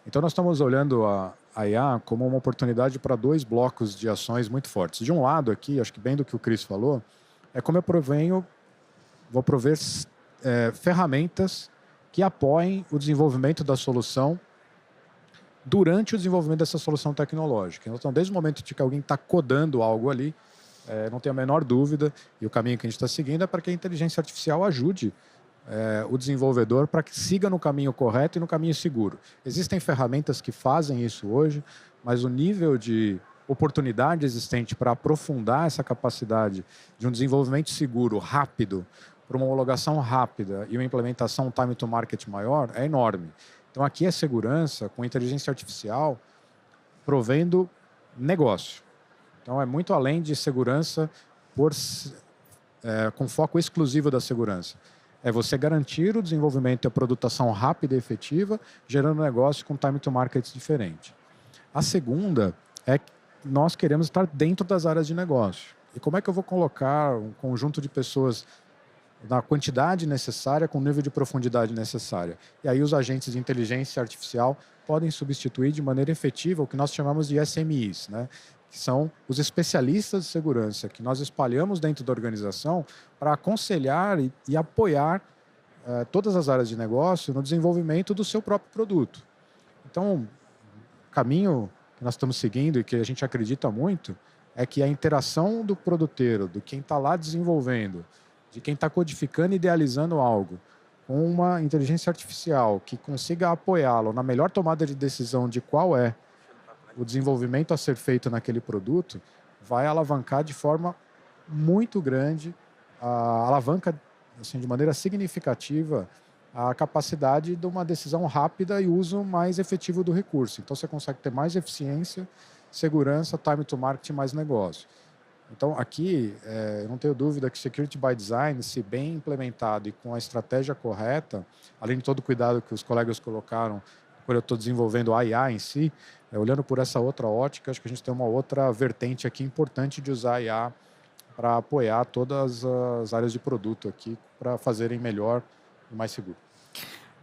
Então, nós estamos olhando a IA como uma oportunidade para dois blocos de ações muito fortes. De um lado aqui, acho que bem do que o Cris falou, é como eu vou prover ferramentas que apoiem o desenvolvimento da solução durante o desenvolvimento dessa solução tecnológica. Então, desde o momento de que alguém está codando algo ali, não tenho a menor dúvida, e o caminho que a gente está seguindo é para que a inteligência artificial ajude o desenvolvedor para que siga no caminho correto e no caminho seguro. Existem ferramentas que fazem isso hoje, mas o nível de oportunidade existente para aprofundar essa capacidade de um desenvolvimento seguro, rápido, para uma homologação rápida e uma implementação time to market maior é enorme. Então aqui é segurança com inteligência artificial provendo negócio. Então é muito além de segurança com foco exclusivo da segurança. É você garantir o desenvolvimento e a produtação rápida e efetiva, gerando negócio com time to market diferente. A segunda é que nós queremos estar dentro das áreas de negócio. E como é que eu vou colocar um conjunto de pessoas na quantidade necessária, com o nível de profundidade necessária? E aí os agentes de inteligência artificial podem substituir de maneira efetiva o que nós chamamos de SMEs, né? Que são os especialistas de segurança, que nós espalhamos dentro da organização para aconselhar e apoiar todas as áreas de negócio no desenvolvimento do seu próprio produto. Então, o caminho que nós estamos seguindo e que a gente acredita muito é que a interação do produteiro, de quem está lá desenvolvendo, de quem está codificando e idealizando algo, com uma inteligência artificial que consiga apoiá-lo na melhor tomada de decisão de qual é o desenvolvimento a ser feito naquele produto, vai alavancar de forma muito grande, alavanca assim, de maneira significativa a capacidade de uma decisão rápida e uso mais efetivo do recurso. Então você consegue ter mais eficiência, segurança, time to market e mais negócio. Então aqui, eu não tenho dúvida que Security by Design, se bem implementado e com a estratégia correta, além de todo o cuidado que os colegas colocaram quando eu estou desenvolvendo a IA em si, olhando por essa outra ótica, acho que a gente tem uma outra vertente aqui importante de usar a IA para apoiar todas as áreas de produto aqui para fazerem melhor e mais seguro.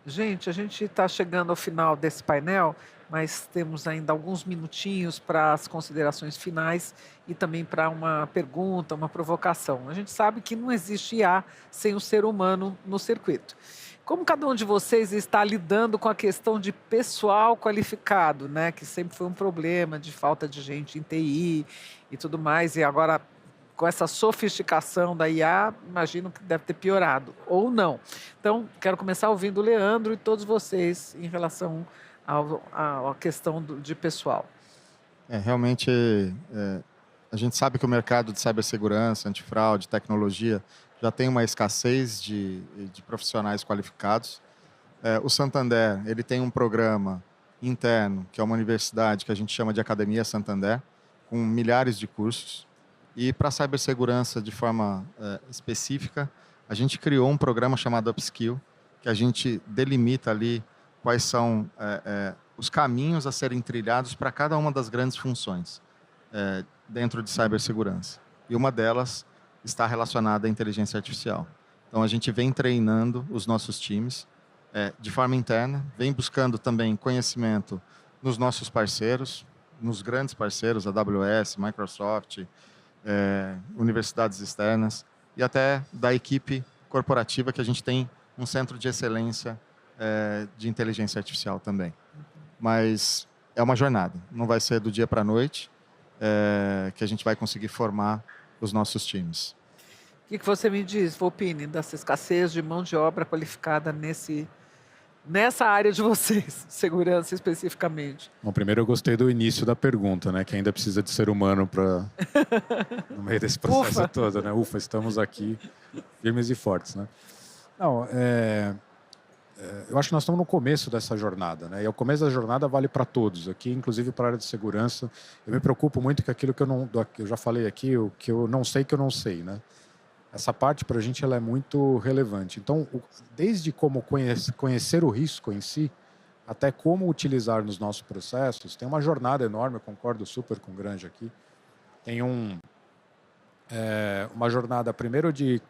Gente, a gente está chegando ao final desse painel, mas temos ainda alguns minutinhos para as considerações finais e também para uma pergunta, uma provocação. A gente sabe que não existe IA sem o ser humano no circuito. Como cada um de vocês está lidando com a questão de pessoal qualificado, né? Que sempre foi um problema de falta de gente em TI e tudo mais, e agora com essa sofisticação da IA, imagino que deve ter piorado, ou não. Então, quero começar ouvindo o Leandro e todos vocês em relação à questão de pessoal. Realmente, a gente sabe que o mercado de cibersegurança, antifraude, tecnologia, já tem uma escassez de profissionais qualificados. O Santander, ele tem um programa interno, que é uma universidade que a gente chama de Academia Santander, com milhares de cursos. E para a cibersegurança de forma específica, a gente criou um programa chamado Upskill, que a gente delimita ali quais são os caminhos a serem trilhados para cada uma das grandes funções dentro de cibersegurança. E uma delas está relacionada à inteligência artificial. Então, a gente vem treinando os nossos times de forma interna, vem buscando também conhecimento nos nossos parceiros, nos grandes parceiros, AWS, Microsoft, universidades externas e até da equipe corporativa, que a gente tem um centro de excelência de inteligência artificial também. Mas é uma jornada, não vai ser do dia para a noite que a gente vai conseguir formar os nossos times. O que você me diz, Volpini, dessa escassez de mão de obra qualificada nessa área de vocês, segurança especificamente? Bom, primeiro eu gostei do início da pergunta, né? Que ainda precisa de ser humano para no meio desse processo Ufa. todo, né? Ufa, estamos aqui firmes e fortes, né? Não, eu acho que nós estamos no começo dessa jornada, né? E o começo da jornada vale para todos aqui, inclusive para a área de segurança. Eu me preocupo muito com aquilo que eu já falei aqui, o que eu não sei, né? Essa parte para a gente ela é muito relevante. Então, desde como conhecer o risco em si, até como utilizar nos nossos processos, tem uma jornada enorme. Eu concordo super com o Granja aqui. Tem uma jornada primeiro de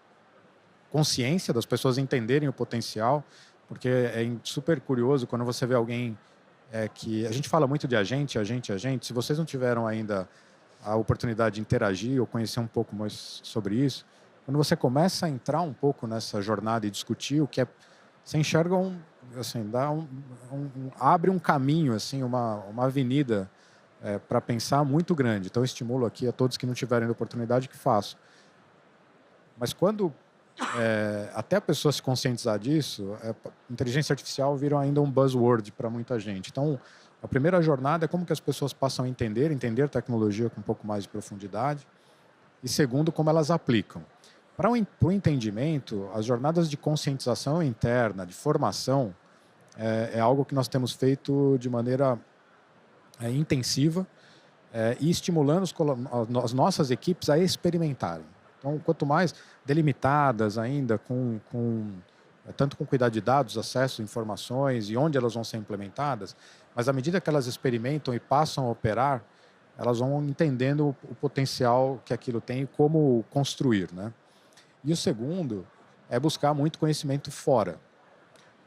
consciência das pessoas entenderem o potencial, porque é super curioso quando você vê alguém que... A gente fala muito de agente. Se vocês não tiveram ainda a oportunidade de interagir ou conhecer um pouco mais sobre isso, quando você começa a entrar um pouco nessa jornada e discutir o que é... Você enxerga abre um caminho, assim, uma avenida para pensar muito grande. Então, eu estimulo aqui a todos que não tiverem a oportunidade que façam. Mas quando até a pessoa se conscientizar disso, inteligência artificial vira ainda um buzzword para muita gente. Então, a primeira jornada é como que as pessoas passam a entender tecnologia com um pouco mais de profundidade. E segundo, como elas aplicam. Para o entendimento, as jornadas de conscientização interna, de formação, é algo que nós temos feito de maneira intensiva e estimulando as nossas equipes a experimentarem. Então, quanto mais delimitadas ainda, tanto com cuidado de dados, acesso a informações e onde elas vão ser implementadas, mas à medida que elas experimentam e passam a operar, elas vão entendendo o potencial que aquilo tem e como construir, né? E o segundo é buscar muito conhecimento fora.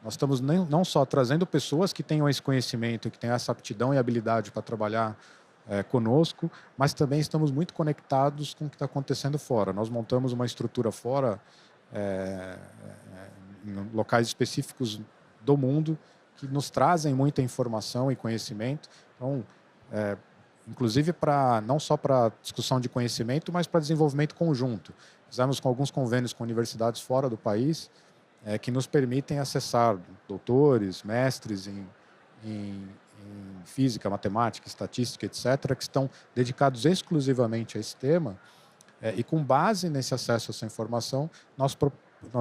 Nós estamos não só trazendo pessoas que tenham esse conhecimento, que tenham essa aptidão e habilidade para trabalhar conosco, mas também estamos muito conectados com o que está acontecendo fora. Nós montamos uma estrutura fora, em locais específicos do mundo, que nos trazem muita informação e conhecimento. Então, inclusive não só para discussão de conhecimento, mas para desenvolvimento conjunto. Fizemos com alguns convênios com universidades fora do país, que nos permitem acessar doutores, mestres em física, matemática, estatística, etc., que estão dedicados exclusivamente a esse tema, e com base nesse acesso a essa informação, nós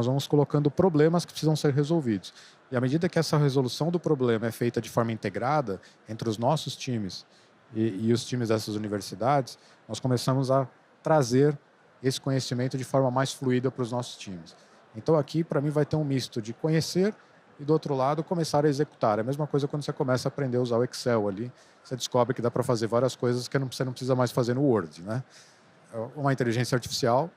vamos colocando problemas que precisam ser resolvidos. E à medida que essa resolução do problema é feita de forma integrada entre os nossos times e os times dessas universidades, nós começamos a trazer esse conhecimento de forma mais fluida para os nossos times. Então aqui, para mim, vai ter um misto de conhecer e, do outro lado, começar a executar. É a mesma coisa quando você começa a aprender a usar o Excel ali, você descobre que dá para fazer várias coisas que você não precisa mais fazer no Word, né? Uma inteligência artificial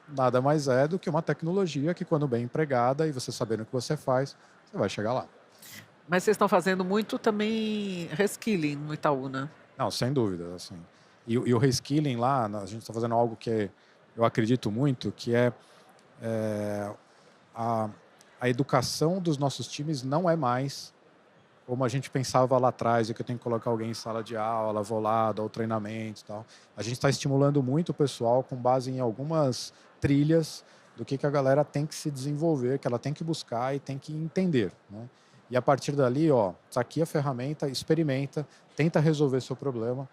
nada mais é do que uma tecnologia que, quando bem empregada e você sabendo o que você faz, você vai chegar lá. Mas vocês estão fazendo muito também reskilling no Itaú, né? Não, sem dúvida. Assim. E o reskilling lá, a gente está fazendo algo que eu acredito muito, que a educação dos nossos times não é mais como a gente pensava lá atrás, que eu tenho que colocar alguém em sala de aula, vou lá, dar o treinamento e tal. A gente está estimulando muito o pessoal com base em algumas trilhas do que a galera tem que se desenvolver, que ela tem que buscar e tem que entender, né? E a partir dali, tá aqui a ferramenta, experimenta, tenta resolver seu problema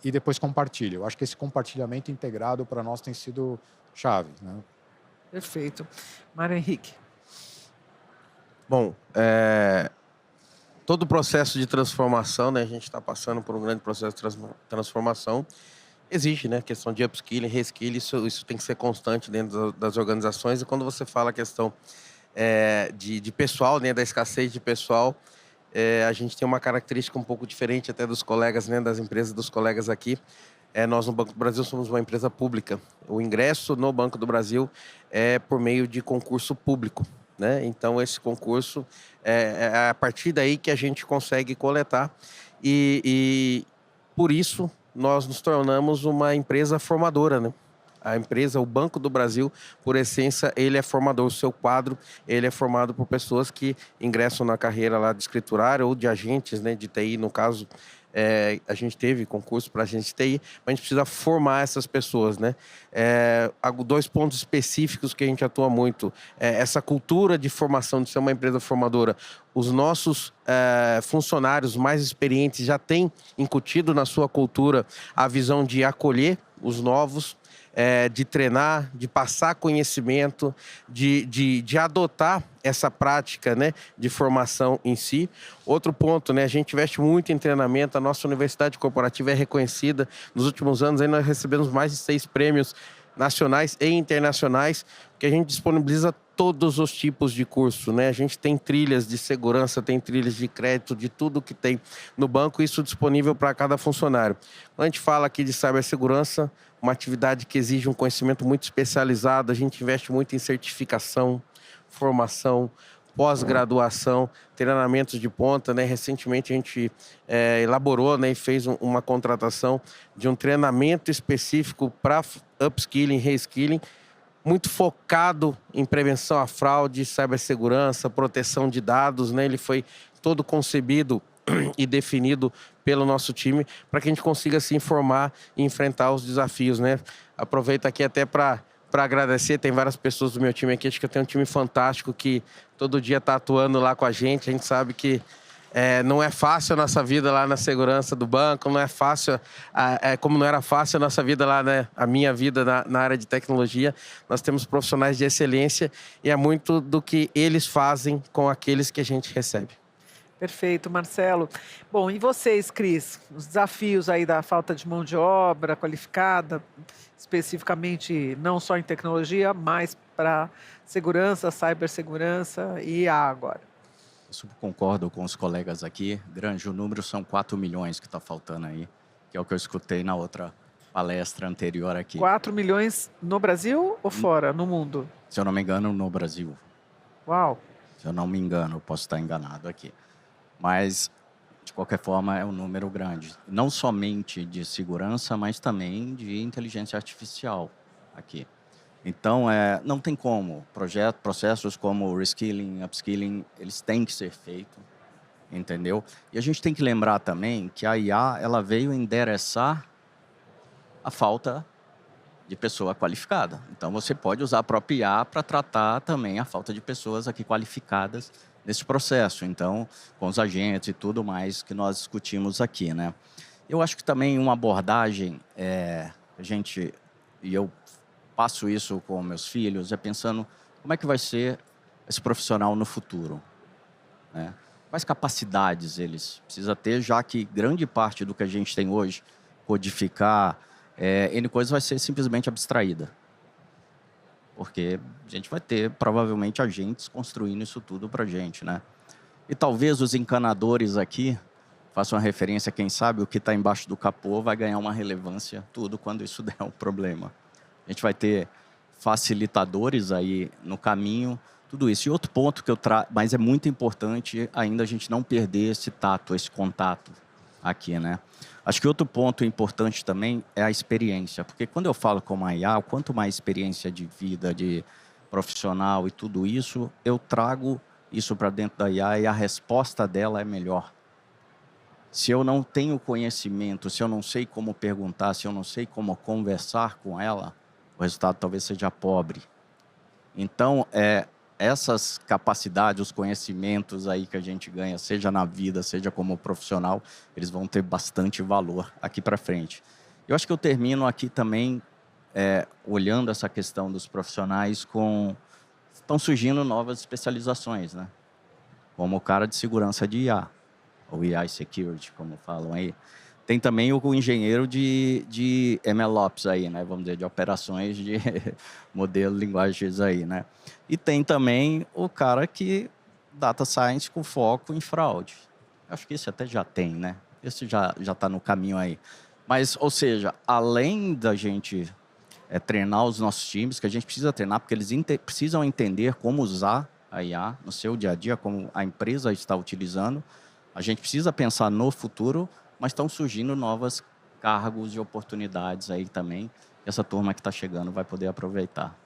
e depois compartilha. Eu acho que esse compartilhamento integrado para nós tem sido chave, né? Perfeito. Mário Henrique. Bom, todo o processo de transformação, né, a gente está passando por um grande processo de transformação, exige, né, questão de upskilling, reskilling, isso tem que ser constante dentro das organizações. E quando você fala a questão de pessoal, né, da escassez de pessoal, a gente tem uma característica um pouco diferente até dos colegas, né, das empresas dos colegas aqui. Nós no Banco do Brasil somos uma empresa pública. O ingresso no Banco do Brasil é por meio de concurso público, né? Então esse concurso é a partir daí que a gente consegue coletar e por isso nós nos tornamos uma empresa formadora, né? A empresa, o Banco do Brasil, por essência, ele é formador. O seu quadro, ele é formado por pessoas que ingressam na carreira lá de escriturário ou de agentes, né, de TI, no caso. A gente teve concurso para agente de TI, mas a gente precisa formar essas pessoas, né? Há 2 pontos específicos que a gente atua muito. Essa cultura de formação, de ser uma empresa formadora. Os nossos funcionários mais experientes já têm incutido na sua cultura a visão de acolher os novos, de treinar, de passar conhecimento, de adotar essa prática, né, de formação em si. Outro ponto, né, a gente investe muito em treinamento, a nossa universidade corporativa é reconhecida. Nos últimos anos aí nós recebemos mais de 6 prêmios nacionais e internacionais, que a gente disponibiliza todos os tipos de curso, né? A gente tem trilhas de segurança, tem trilhas de crédito, de tudo que tem no banco, isso disponível para cada funcionário. Quando a gente fala aqui de cibersegurança, uma atividade que exige um conhecimento muito especializado, a gente investe muito em certificação, formação, pós-graduação, treinamentos de ponta, né? Recentemente a gente elaborou, né, e fez uma contratação de um treinamento específico para upskilling, reskilling, muito focado em prevenção à fraude, cibersegurança, proteção de dados, né? Ele foi todo concebido e definido pelo nosso time para que a gente consiga se informar e enfrentar os desafios, né? Aproveito aqui até para para agradecer. Tem várias pessoas do meu time aqui, acho que eu tenho um time fantástico que todo dia está atuando lá com a gente sabe que não é fácil a nossa vida lá na segurança do banco, não é fácil, como não era fácil a nossa vida lá, né? A minha vida na área de tecnologia. Nós temos profissionais de excelência e é muito do que eles fazem com aqueles que a gente recebe. Perfeito, Marcelo. Bom, e vocês, Cris? Os desafios aí da falta de mão de obra qualificada, especificamente não só em tecnologia, mas para segurança, cibersegurança e IA agora. Eu super concordo com os colegas aqui. Grande, o número são 4 milhões que está faltando aí, que é o que eu escutei na outra palestra anterior aqui. 4 milhões no Brasil ou fora, no mundo? Se eu não me engano, no Brasil. Uau! Se eu não me engano, eu posso estar enganado aqui. Mas, de qualquer forma, é um número grande. Não somente de segurança, mas também de inteligência artificial aqui. Então, não tem como. Processos como reskilling, upskilling, eles têm que ser feitos, entendeu? E a gente tem que lembrar também que a IA ela veio endereçar a falta de pessoa qualificada. Então, você pode usar a própria IA para tratar também a falta de pessoas aqui qualificadas nesse processo. Então, com os agentes e tudo mais que nós discutimos aqui, né? Eu acho que também uma abordagem, eu passo isso com meus filhos, pensando como é que vai ser esse profissional no futuro, né? Quais capacidades eles precisam ter, já que grande parte do que a gente tem hoje, codificar, N coisas vai ser simplesmente abstraída. Porque a gente vai ter, provavelmente, agentes construindo isso tudo para a gente, né? E talvez os encanadores aqui façam uma referência, quem sabe, o que está embaixo do capô vai ganhar uma relevância tudo quando isso der um problema. A gente vai ter facilitadores aí no caminho, tudo isso. E outro ponto que eu trago, mas é muito importante ainda a gente não perder esse tato, esse contato aqui, né? Acho que outro ponto importante também é a experiência, porque quando eu falo com a IA, quanto mais experiência de vida, de profissional e tudo isso, eu trago isso para dentro da IA e a resposta dela é melhor. Se eu não tenho conhecimento, se eu não sei como perguntar, se eu não sei como conversar com ela, o resultado talvez seja pobre. Então, essas capacidades, os conhecimentos aí que a gente ganha, seja na vida, seja como profissional, eles vão ter bastante valor aqui para frente. Eu acho que eu termino aqui também olhando essa questão dos profissionais estão surgindo novas especializações, né? Como o cara de segurança de IA, ou AI Security, como falam aí. Tem também o engenheiro de MLOps aí, né? Vamos dizer, de operações de modelo, linguagens aí, né? E tem também o cara que data science com foco em fraude. Acho que esse até já tem, né? Esse já está no caminho aí. Mas, ou seja, além da gente treinar os nossos times, que a gente precisa treinar, porque eles precisam entender como usar a IA no seu dia a dia, como a empresa está utilizando, a gente precisa pensar no futuro, mas estão surgindo novos cargos e oportunidades aí também. Essa turma que está chegando vai poder aproveitar.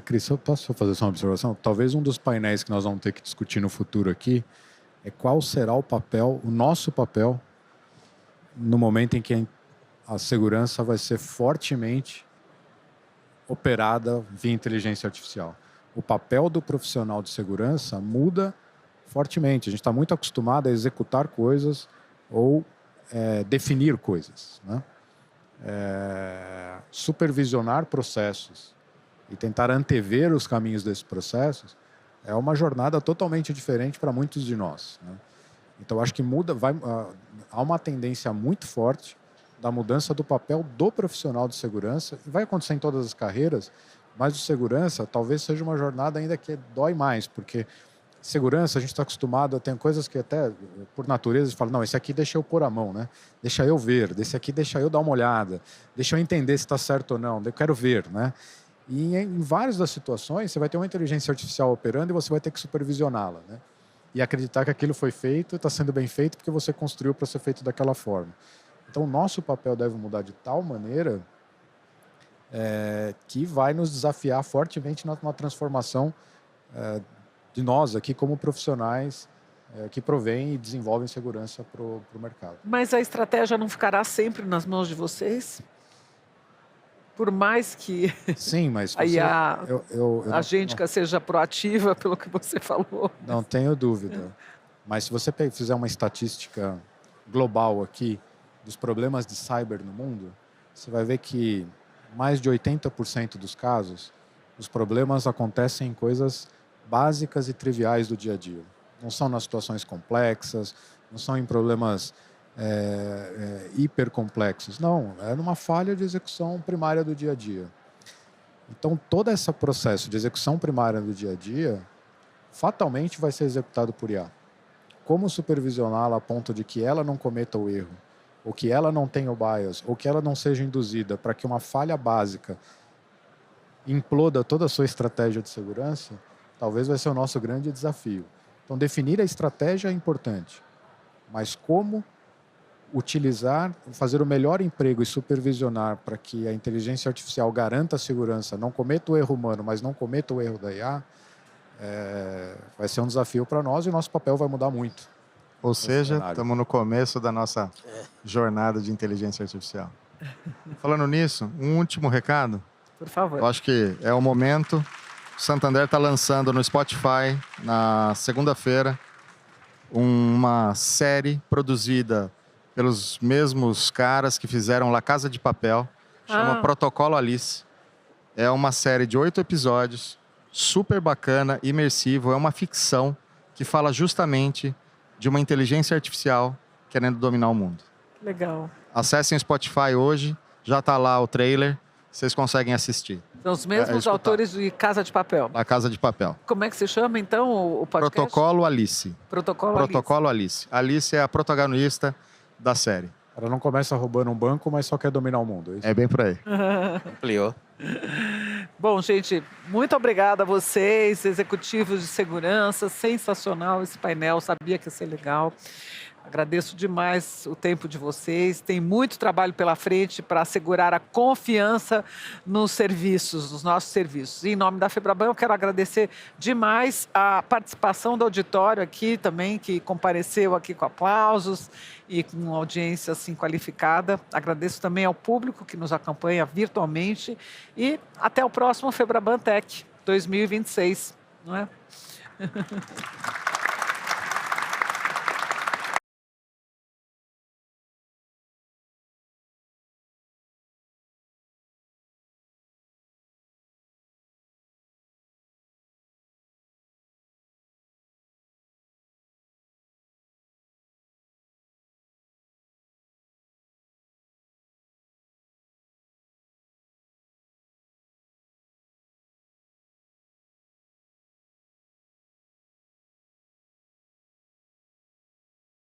Cris, eu posso fazer só uma observação? Talvez um dos painéis que nós vamos ter que discutir no futuro aqui é qual será o nosso papel, no momento em que a segurança vai ser fortemente operada via inteligência artificial. O papel do profissional de segurança muda fortemente. A gente está muito acostumado a executar coisas ou definir coisas, né? Supervisionar processos e tentar antever os caminhos desses processos é uma jornada totalmente diferente para muitos de nós, né? Então, acho que há uma tendência muito forte da mudança do papel do profissional de segurança, e vai acontecer em todas as carreiras, mas o segurança talvez seja uma jornada ainda que dói mais, porque segurança, a gente está acostumado, tem coisas que até, por natureza, você fala, não, esse aqui deixa eu pôr a mão, né? Deixa eu ver, desse aqui deixa eu dar uma olhada, deixa eu entender se está certo ou não, eu quero ver, né? E em várias das situações, você vai ter uma inteligência artificial operando e você vai ter que supervisioná-la, né? E acreditar que aquilo foi feito, está sendo bem feito, porque você construiu para ser feito daquela forma. Então, o nosso papel deve mudar de tal maneira que vai nos desafiar fortemente numa transformação de nós aqui como profissionais que provêm e desenvolvem segurança para o mercado. Mas a estratégia não ficará sempre nas mãos de vocês? por mais que Sim, mas a IA, eu a gente que seja proativa, pelo que você falou. não tenho dúvida. Mas se você fizer uma estatística global aqui dos problemas de cyber no mundo, você vai ver que mais de 80% dos casos, os problemas acontecem em coisas básicas e triviais do dia a dia. Não são nas situações complexas, não são em problemas hipercomplexos. Não, é numa falha de execução primária do dia a dia. Então, todo esse processo de execução primária do dia a dia, fatalmente vai ser executado por IA. Como supervisioná-la a ponto de que ela não cometa o erro, ou que ela não tenha o bias, ou que ela não seja induzida para que uma falha básica imploda toda a sua estratégia de segurança, talvez vai ser o nosso grande desafio. Então, definir a estratégia é importante, mas como utilizar, fazer o melhor emprego e supervisionar para que a inteligência artificial garanta a segurança, não cometa o erro humano, mas não cometa o erro da IA, vai ser um desafio para nós e o nosso papel vai mudar muito. Ou seja, cenário. estamos no começo da nossa jornada de inteligência artificial. Falando nisso, um último recado. Por favor. Eu acho que é o momento. O Santander está lançando no Spotify, na segunda-feira, uma série produzida pelos mesmos caras que fizeram La Casa de Papel. Chama Protocolo Alice. É uma série de 8 episódios, super bacana, imersivo. É uma ficção que fala justamente de uma inteligência artificial querendo dominar o mundo. Legal. Acessem o Spotify hoje, já está lá o trailer, vocês conseguem assistir. São os mesmos autores de Casa de Papel. La Casa de Papel. Como é que se chama, então, o podcast? Protocolo Alice. Protocolo Alice. Alice é a protagonista da série. Ela não começa roubando um banco, mas só quer dominar o mundo. É isso? É bem por aí. Ampliou. Bom, gente, muito obrigada a vocês, executivos de segurança. Sensacional esse painel, sabia que ia ser legal. Agradeço demais o tempo de vocês. Tem muito trabalho pela frente para assegurar a confiança nos serviços, nos nossos serviços. E, em nome da Febraban, eu quero agradecer demais a participação do auditório aqui também, que compareceu aqui com aplausos e com uma audiência assim qualificada. Agradeço também ao público que nos acompanha virtualmente. E até o próximo Febraban Tech 2026, não é?